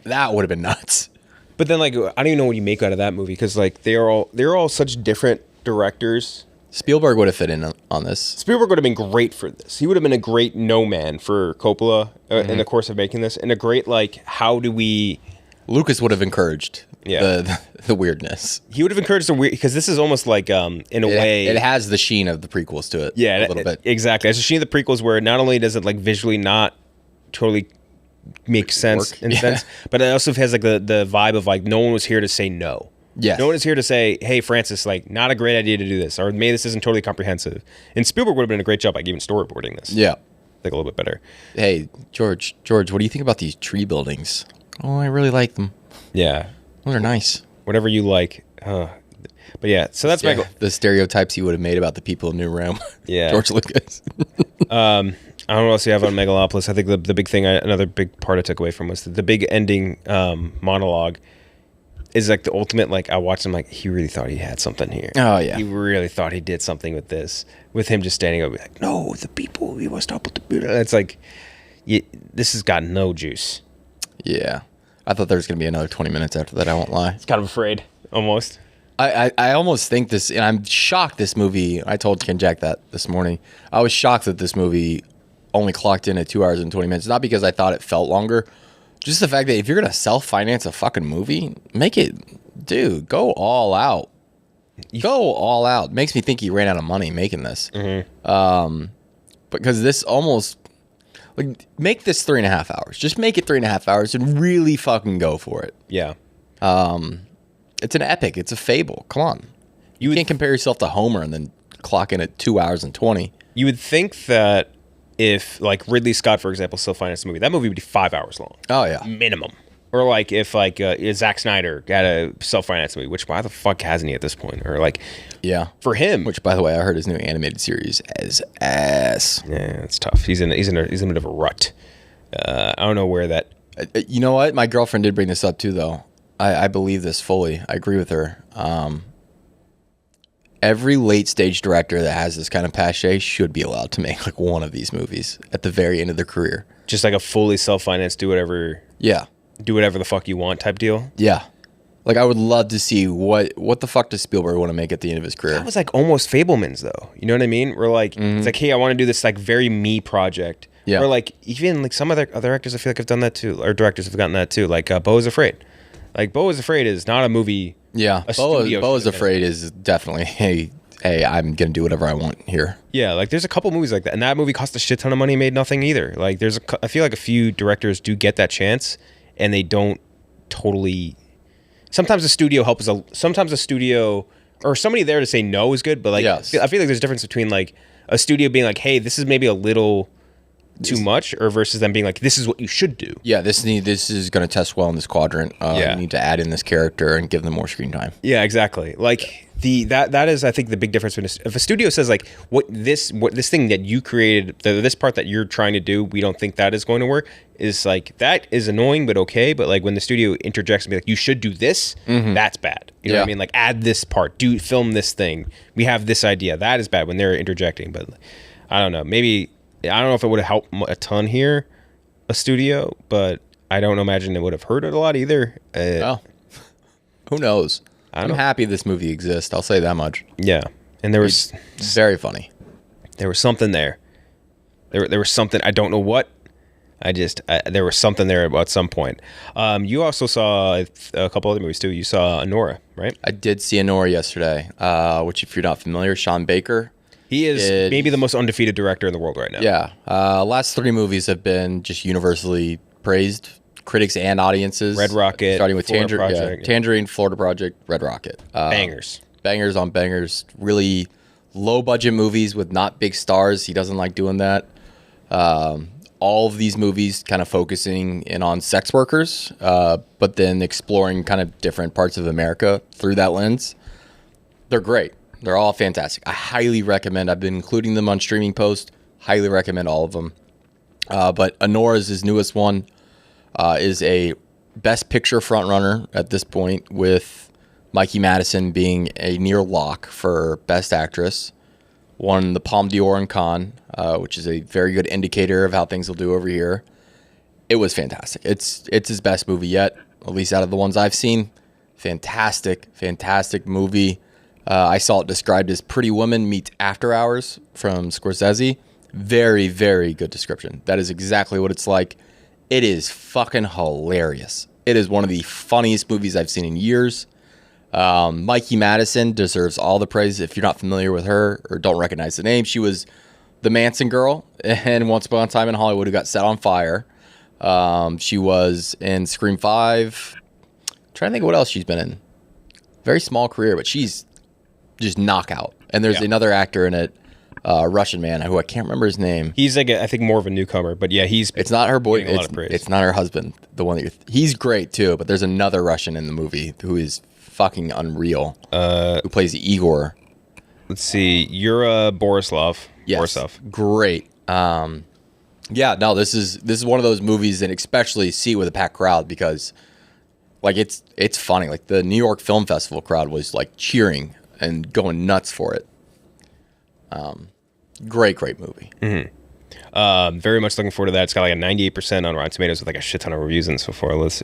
that would have been nuts. But then, like, I don't even know what you make out of that movie, because like they're all such different directors. Spielberg would have fit in on this. Spielberg would have been great for this. He would have been a great no man for Coppola in the course of making this, and a great like, how do we? Lucas would have encouraged the weirdness. He would have encouraged the weird, because this is almost like in a way it has the sheen of the prequels to it. Yeah, a little bit. Exactly. It's the sheen of the prequels where not only does it like visually not totally make sense in a sense, but it also has like the vibe of like no one was here to say no. Yes. No one is here to say, hey, Francis, like, not a great idea to do this, or maybe this isn't totally comprehensive. And Spielberg would have been a great job, like, even storyboarding this. Yeah. think a little bit better. Hey, George, what do you think about these tree buildings? Oh, I really like them. Yeah. Those are nice. Whatever you like. But yeah, so that's the stereotypes he would have made about the people in New Rome. Yeah. George Lucas. I don't know what else you have on Megalopolis. I think the big thing, another big part I took away from was the big ending monologue is like the ultimate, like I watched him like he really thought he had something here. Oh, yeah. He really thought he did something with this. With him just standing over like, no, the people, we must stop with the people. It's like, this has got no juice. Yeah. I thought there was going to be another 20 minutes after that, I won't lie. It's kind of afraid, almost. I almost think this, and I'm shocked this movie, I told Kenjac that this morning, I was shocked that this movie only clocked in at 2 hours and 20 minutes. Not because I thought it felt longer, just the fact that if you're going to self-finance a fucking movie, make it, dude, go all out. Go all out. Makes me think he ran out of money making this. Mm-hmm. Because this almost, like, make this 3.5 hours. Just make it 3.5 hours and really fucking go for it. Yeah. It's an epic. It's a fable. Come on. You can't compare yourself to Homer and then clock in at 2 hours and 20. You would think that if, like, Ridley Scott, for example, self-financed a movie, that movie would be 5 hours long. Oh, yeah. Minimum. Or, like, if, like, Zack Snyder got a self-financed movie, which why the fuck hasn't he at this point? Or, like, yeah. For him. Which, by the way, I heard his new animated series is ass. Yeah, it's tough. He's in a bit of a rut. I don't know where that... You know what? My girlfriend did bring this up, too, though. I believe this fully. I agree with her. Every late stage director that has this kind of pache should be allowed to make like one of these movies at the very end of their career. Just like a fully self-financed, do whatever the fuck you want type deal. Yeah. Like I would love to see what the fuck does Spielberg want to make at the end of his career. That was like almost Fableman's though. You know what I mean? We're like, It's like, hey, I want to do this like very me project. Yeah. Or like even like some other actors I feel like have done that too, or directors have gotten that too. Like Beau is Afraid. Like Beau is Afraid is not a movie. Yeah, Beau is Afraid is definitely hey, I'm gonna do whatever I want here. Yeah, like there's a couple movies like that, and that movie cost a shit ton of money, made nothing either. Like I feel like a few directors do get that chance, and they don't totally. Sometimes a studio helps. Sometimes a studio or somebody there to say no is good, but like I feel like there's a difference between like a studio being like, hey, this is maybe a little too much, or versus them being like, this is what you should do. Yeah, this is going to test well in this quadrant. You need to add in this character and give them more screen time. Yeah, exactly. Like that is, I think, the big difference. If a studio says like, what this thing that you created, this part that you're trying to do, we don't think that is going to work, is like, that is annoying, but okay. But like when the studio interjects and be like, you should do this, that's bad. You know what I mean? Like add this part, film this thing. We have this idea. That is bad when they're interjecting. But I don't know. Maybe. I don't know if it would have helped a ton here, a studio, but I don't imagine it would have hurt it a lot either. Who knows? I'm happy this movie exists. I'll say that much. Yeah, and there was very funny. There was something there. There was something. I don't know what. There was something there at some point. You also saw a couple other movies too. You saw Anora, right? I did see Anora yesterday. Which, if you're not familiar, Sean Baker. He is maybe the most undefeated director in the world right now. Yeah. Last 3 movies have been just universally praised, critics and audiences. Red Rocket. Starting with Tangerine, Florida Project, Red Rocket. Bangers. Bangers on bangers. Really low-budget movies with not big stars. He doesn't like doing that. All of these movies kind of focusing in on sex workers, but then exploring kind of different parts of America through that lens. They're great. They're all fantastic. I highly recommend. I've been including them on Streaming Post. Highly recommend all of them. But Anora's his newest one is a Best Picture frontrunner at this point, with Mikey Madison being a near lock for Best Actress. Won the Palme d'Or in Cannes, which is a very good indicator of how things will do over here. It was fantastic. It's his best movie yet, at least out of the ones I've seen. Fantastic movie. I saw it described as Pretty Woman meets After Hours from Scorsese. Very, very good description. That is exactly what it's like. It is fucking hilarious. It is one of the funniest movies I've seen in years. Mikey Madison deserves all the praise. If you're not familiar with her or don't recognize the name, she was the Manson girl in Once Upon a Time in Hollywood who got set on fire. She was in Scream 5. Trying to think of what else she's been in. Very small career, but she's just knockout. And there's another actor in it. Russian man who I can't remember his name. He's like I think more of a newcomer, but yeah, it's not her boy. A lot of praise. It's not her husband. The one that he's great too. But there's another Russian in the movie who is fucking unreal. Who plays Igor? Let's see, Yura Borislav. Yes, Borisov. Great. Yeah, no, this is one of those movies that especially see with a packed crowd because, like, it's funny. Like the New York Film Festival crowd was like cheering and going nuts for it. Great movie. Mm-hmm. Very much looking forward to that. It's got like a 98% on Rotten Tomatoes with like a shit ton of reviews and so forth.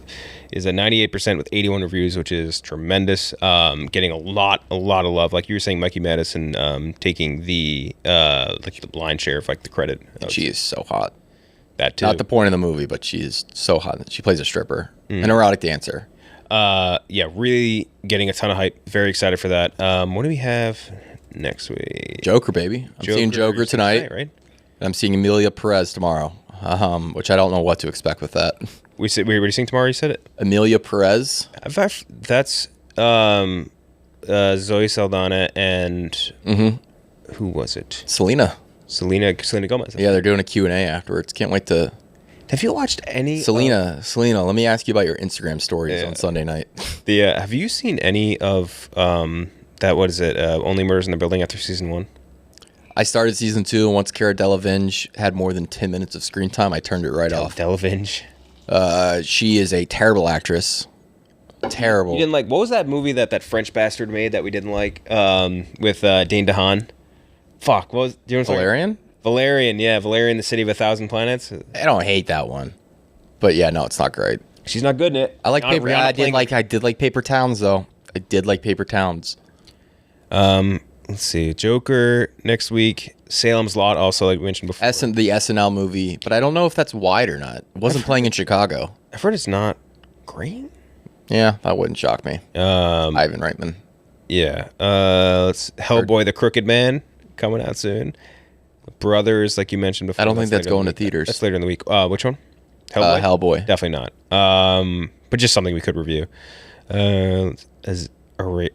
Is a 98% with 81 reviews, which is tremendous. Getting a lot of love. Like you were saying, Mikey Madison taking the blind share of like the credit. She is so hot. That too. Not the point of the movie, but she is so hot. She plays a stripper, an erotic dancer. Yeah, really getting a ton of hype. Very excited for that. What do we have next week? Joker, baby. I'm seeing Joker tonight. Right? I'm seeing Emilia Perez tomorrow, which I don't know what to expect with that. What are you seeing tomorrow? You said it? Emilia Perez. That's Zoe Saldana and who was it? Selena Gomez. Yeah, they're doing a Q&A afterwards. Can't wait to... Have you watched any... Selena, let me ask you about your Instagram stories on Sunday night. Have you seen any of that, what is it, Only Murders in the Building after season 1? I started season 2, and once Cara Delevingne had more than 10 minutes of screen time, I turned it right off. Delevingne? She is a terrible actress. Terrible. You didn't like... What was that movie that French bastard made that we didn't like with Dane DeHaan? Fuck, what was... Do you know what Valerian? Valerian, yeah. Valerian, the City of a Thousand Planets. I don't hate that one. But yeah, no, it's not great. She's not good in it. I like Paper... I did like Paper Towns, though. I did like Paper Towns. Let's see. Joker next week. Salem's Lot, also, like we mentioned before. The SNL movie, but I don't know if that's wide or not. It wasn't playing in Chicago. I've heard it's not great. Yeah, that wouldn't shock me. Ivan Reitman. Yeah. Hellboy, The Crooked Man, coming out soon. Brothers, like you mentioned before. I don't think that's going to theaters. That's later in the week. Which one? Hellboy. Definitely not. But just something we could review. We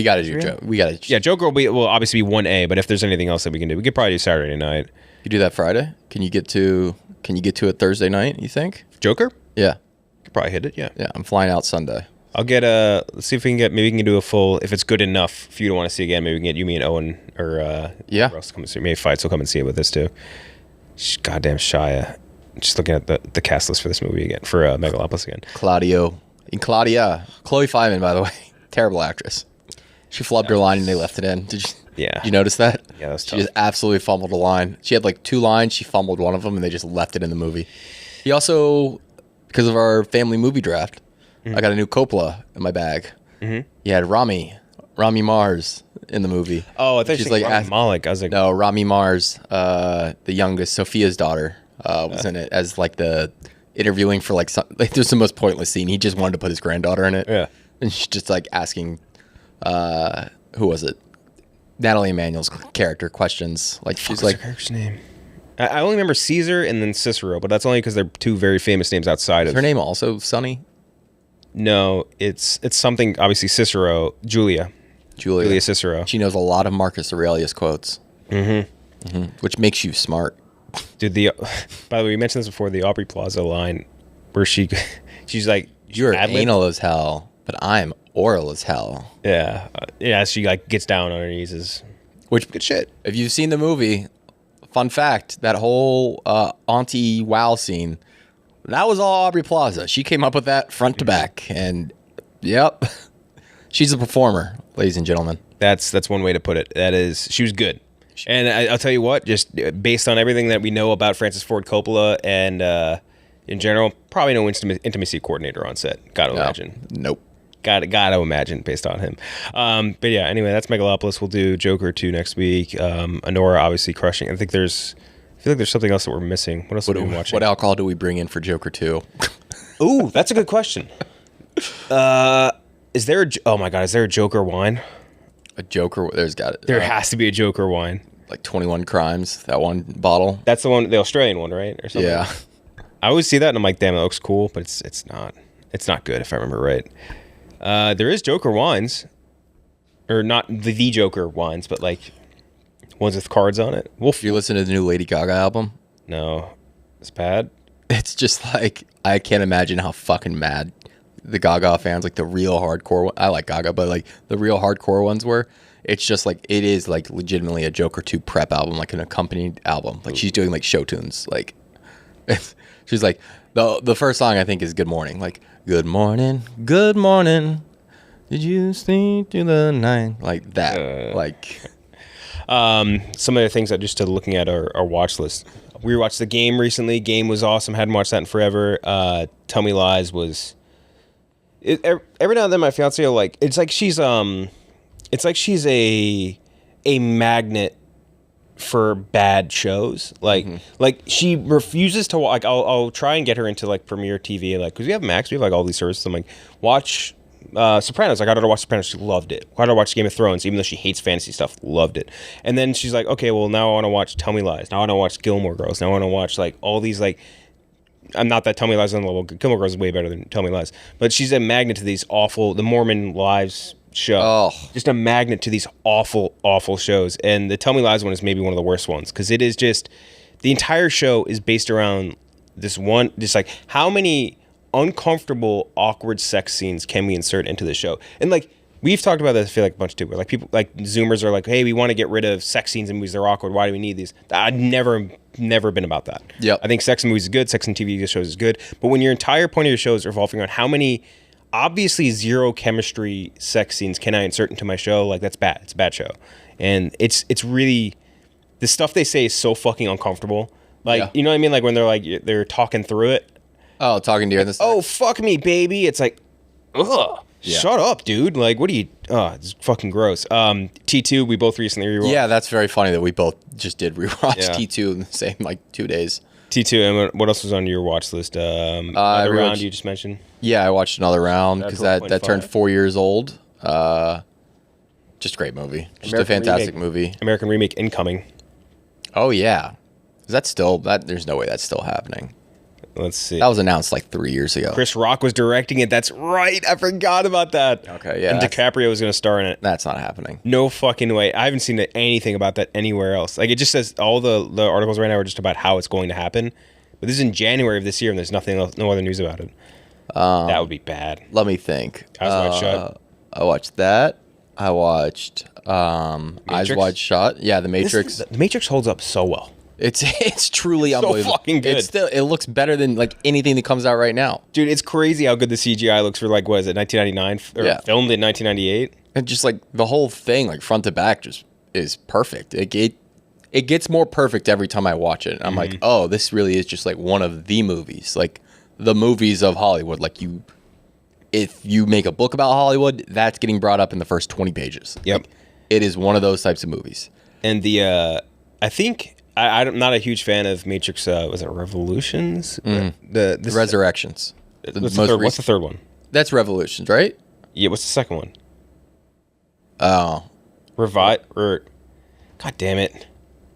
got to do Joker. Yeah, Joker will obviously be 1A, but if there's anything else that we can do, we could probably do Saturday night. You do that Friday? Can you get to it Thursday night, you think? Joker? Yeah. Could probably hit it, yeah. Yeah, I'm flying out Sunday. I'll get let's see if we can maybe we can do a full, if it's good enough for you to want to see again, maybe we can get you, me, and Owen, or else to come and see. Maybe Fights will come and see it with us too. Goddamn Shia. Just looking at the cast list for this movie again, for Megalopolis again. Claudia. Chloe Fineman, by the way. Terrible actress. She flubbed her line and they left it in. Did you notice that? Yeah, that's tough. She just absolutely fumbled a line. She had like 2 lines. She fumbled one of them and they just left it in the movie. He also, because of our family movie draft, I got a new Coppola in my bag. Mm-hmm. He had Rami Mars in the movie. Oh, I thought she's like Rami Malek. I was like, no, Rami Mars, the youngest, Sophia's daughter, was in it as like the interviewing for like there's the most pointless scene. He just wanted to put his granddaughter in it. Yeah. And she's just like asking, who was it? Natalie Emanuel's character questions. Like she's like, her character's name? I only remember Caesar and then Cicero, but that's only because they're 2 very famous names outside of. Is her name also Sunny? No, it's something. Obviously, Cicero, Julia Cicero. She knows a lot of Marcus Aurelius quotes. Which makes you smart. Dude, by the way, we mentioned this before. The Aubrey Plaza line, where she's like, "You're anal as hell, but I'm oral as hell." Yeah, she like gets down on her knees. Which good shit. If you've seen the movie, fun fact: that whole Auntie Wow scene. That was all Aubrey Plaza. She came up with that front to back, and yep, she's a performer, ladies and gentlemen. That's one way to put it. That is, she was good, and I'll tell you what, just based on everything that we know about Francis Ford Coppola and in general, probably no intimacy coordinator on set. Got to imagine. Nope. Got to imagine based on him. But yeah, anyway, that's Megalopolis. We'll do Joker 2 next week. Anora obviously crushing. I feel like there's something else that we're missing. What else are we watching? What alcohol do we bring in for Joker 2? Ooh, that's a good question. Is there a Joker wine? A Joker? There has to be a Joker wine. Like 21 Crimes, that one bottle. That's the one, the Australian one, right? Or something. Yeah. I always see that and I'm like, damn, it looks cool, but it's not. It's not good if I remember right. There is Joker wines, or not the Joker wines, but like Ones with cards on it. You listen to the new Lady Gaga album? No. It's bad? It's just like, I can't imagine how fucking mad the Gaga fans, like the real hardcore, I like Gaga, but like the real hardcore ones were. It's just like, it is like legitimately a Joker 2 prep album, like an accompanied album. Like she's doing like show tunes. Like she's like, the first song I think is Good Morning. Like, good morning, did you sleep through the night? Like that. Some of the things that just looking at our watch list. We watched The Game recently. Game was awesome. Hadn't watched that in forever. Tell Me Lies was... every now and then my fiance will like... It's like she's a magnet for bad shows. Like she refuses to... Like, I'll try and get her into like Premiere TV. Like, because we have Max. We have like all these services. I'm like, watch... Sopranos. I got her to watch Sopranos. She loved it. Got her to watch Game of Thrones, even though she hates fantasy stuff. Loved it. And then she's like, okay, well now I want to watch Tell Me Lies. Now I want to watch Gilmore Girls. Now I want to watch like all these like. I'm not that Tell Me Lies on the level. Gilmore Girls is way better than Tell Me Lies. But she's a magnet to these awful. The Mormon Lives show. Oh. Just a magnet to these awful shows. And the Tell Me Lies one is maybe one of the worst ones because it is just the entire show is based around this one. Just like how many uncomfortable, awkward sex scenes can we insert into the show? And like we've talked about this, I feel like a bunch too. Where like people like Zoomers are like, hey, we want to get rid of sex scenes in movies. They're awkward. Why do we need these? I've never been about that. Yep. I think sex in movies is good. Sex in TV shows is good. But when your entire point of your show is revolving around how many obviously zero chemistry sex scenes can I insert into my show, like that's bad. It's a bad show. And it's really the stuff they say is so fucking uncomfortable. Like you know what I mean? Like when they're talking through it. Oh, talking to you. Oh, fuck me, baby. It's like, ugh. Yeah. Shut up, dude. Like, what are you... Oh, it's fucking gross. T2, we both recently rewatched. Yeah, that's very funny that we both just did rewatch T2 in the same, like, 2 days. T2, and what else was on your watch list? Another Round you just mentioned? Yeah, I watched Another Round because that turned 4 years old. Just a great movie. Just American a fantastic movie. American remake incoming. Oh, yeah. Is that still... There's no way that's still happening. Let's see. That was announced like 3 years ago. Chris Rock was directing it. That's right. I forgot about that. Okay, yeah. And DiCaprio was going to star in it. That's not happening. No fucking way. I haven't seen anything about that anywhere else. Like, it just says all the articles right now are just about how it's going to happen. But this is in January of this year, and there's nothing else, no other news about it. That would be bad. Let me think. Eyes Wide Shut. I watched that. I watched Eyes Wide Shut. Yeah, The Matrix. The Matrix holds up so well. It's truly unbelievable. So fucking good. It looks better than like anything that comes out right now. Dude, it's crazy how good the CGI looks for like, what is it, 1999? Or filmed in 1998? And just like the whole thing, like front to back, just is perfect. It gets more perfect every time I watch it. I'm like, oh, this really is just like one of the movies. Like the movies of Hollywood. Like if you make a book about Hollywood, that's getting brought up in the first 20 pages. Yep. Like, it is one of those types of movies. And I think... I'm not a huge fan of Matrix. Was it Revolutions? The Resurrections. What's the third one? That's Revolutions, right? Yeah. What's the second one? Oh, God damn it!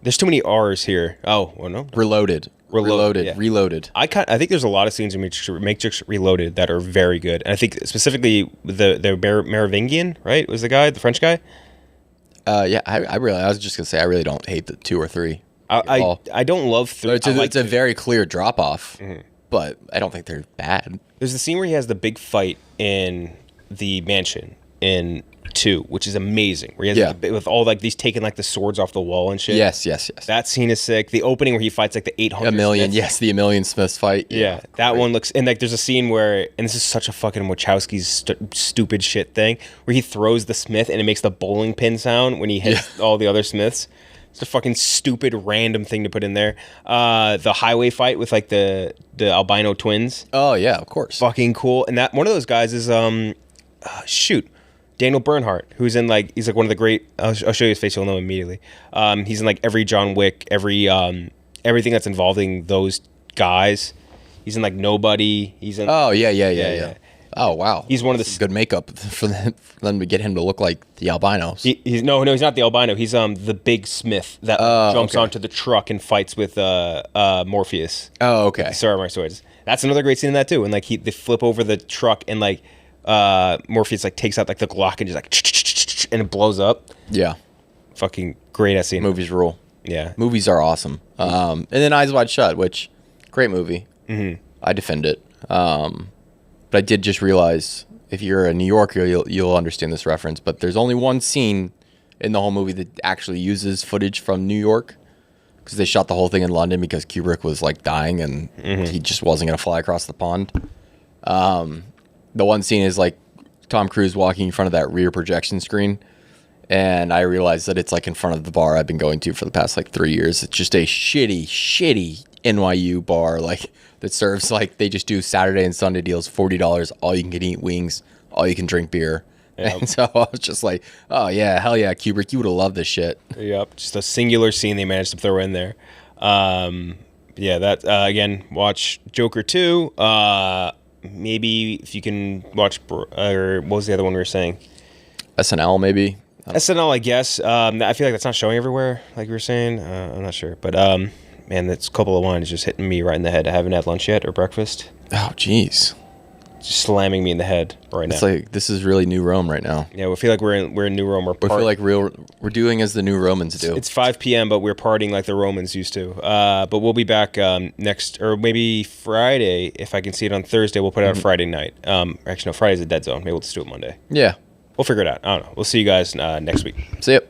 There's too many R's here. Oh, well, no. Reloaded. Yeah. Reloaded. I think there's a lot of scenes in Matrix Reloaded that are very good, and I think specifically the Merovingian, right? Was the guy, the French guy? Yeah. I was just gonna say I really don't hate the 2 or 3. I don't love 3. It's a very clear drop off, but I don't think they're bad. There's the scene where he has the big fight in the mansion in 2, which is amazing. Where he has with all like these taking like the swords off the wall and shit. Yes. That scene is sick. The opening where he fights like the 800 Smiths. Yes, the Million Smiths fight. Yeah, that one looks... And like there's a scene where... And this is such a fucking Wachowski's stupid shit thing, where he throws the Smith and it makes the bowling pin sound when he hits all the other Smiths. It's a fucking stupid random thing to put in there. The highway fight with like the albino twins. Oh yeah, of course. Fucking cool. And that one of those guys is Daniel Bernhardt, who's in like he's like one of the great. I'll show you his face, you'll know him immediately. He's in like every John Wick, everything that's involving those guys. He's in like Nobody. He's in. Oh yeah. Oh wow, he's one of the good makeup for them to get him to look like the albinos. He's not the albino. He's the big Smith that jumps onto the truck and fights with Morpheus. Oh okay. Sorry, my swords. That's another great scene in that too. And like they flip over the truck and like Morpheus like takes out like the Glock and just like and it blows up. Yeah. fucking great at scene. Movies rule. Yeah. Movies are awesome. And then Eyes Wide Shut, which, great movie. Mm-hmm. I defend it. But I did just realize, if you're a New Yorker, you'll understand this reference, but there's only one scene in the whole movie that actually uses footage from New York, because they shot the whole thing in London because Kubrick was like dying and he just wasn't going to fly across the pond. The one scene is like Tom Cruise walking in front of that rear projection screen, and I realized that it's like in front of the bar I've been going to for the past like 3 years. It's just a shitty NYU bar, like, that serves, like, they just do Saturday and Sunday deals, $40, all you can eat wings, all you can drink beer. Yep. And so I was just like, oh yeah, hell yeah, Kubrick, you would have loved this shit. Yep, just a singular scene they managed to throw in there. Yeah, that again, watch Joker 2. Maybe if you can watch, or what was the other one we were saying? SNL, maybe. SNL, I guess. I feel like that's not showing everywhere, like we were saying. I'm not sure, but man, that's Coppola one is just hitting me right in the head. I haven't had lunch yet or breakfast. Oh, jeez. Just slamming me in the head right now. It's like, this is really New Rome right now. Yeah, we feel like we're in New Rome. We feel like we're doing as the New Romans do. It's 5 p.m., but we're partying like the Romans used to. But we'll be back next, or maybe Friday. If I can see it on Thursday, we'll put it out Friday night. Actually, no, Friday's a dead zone. Maybe we'll just do it Monday. Yeah. We'll figure it out. I don't know. We'll see you guys next week. See ya.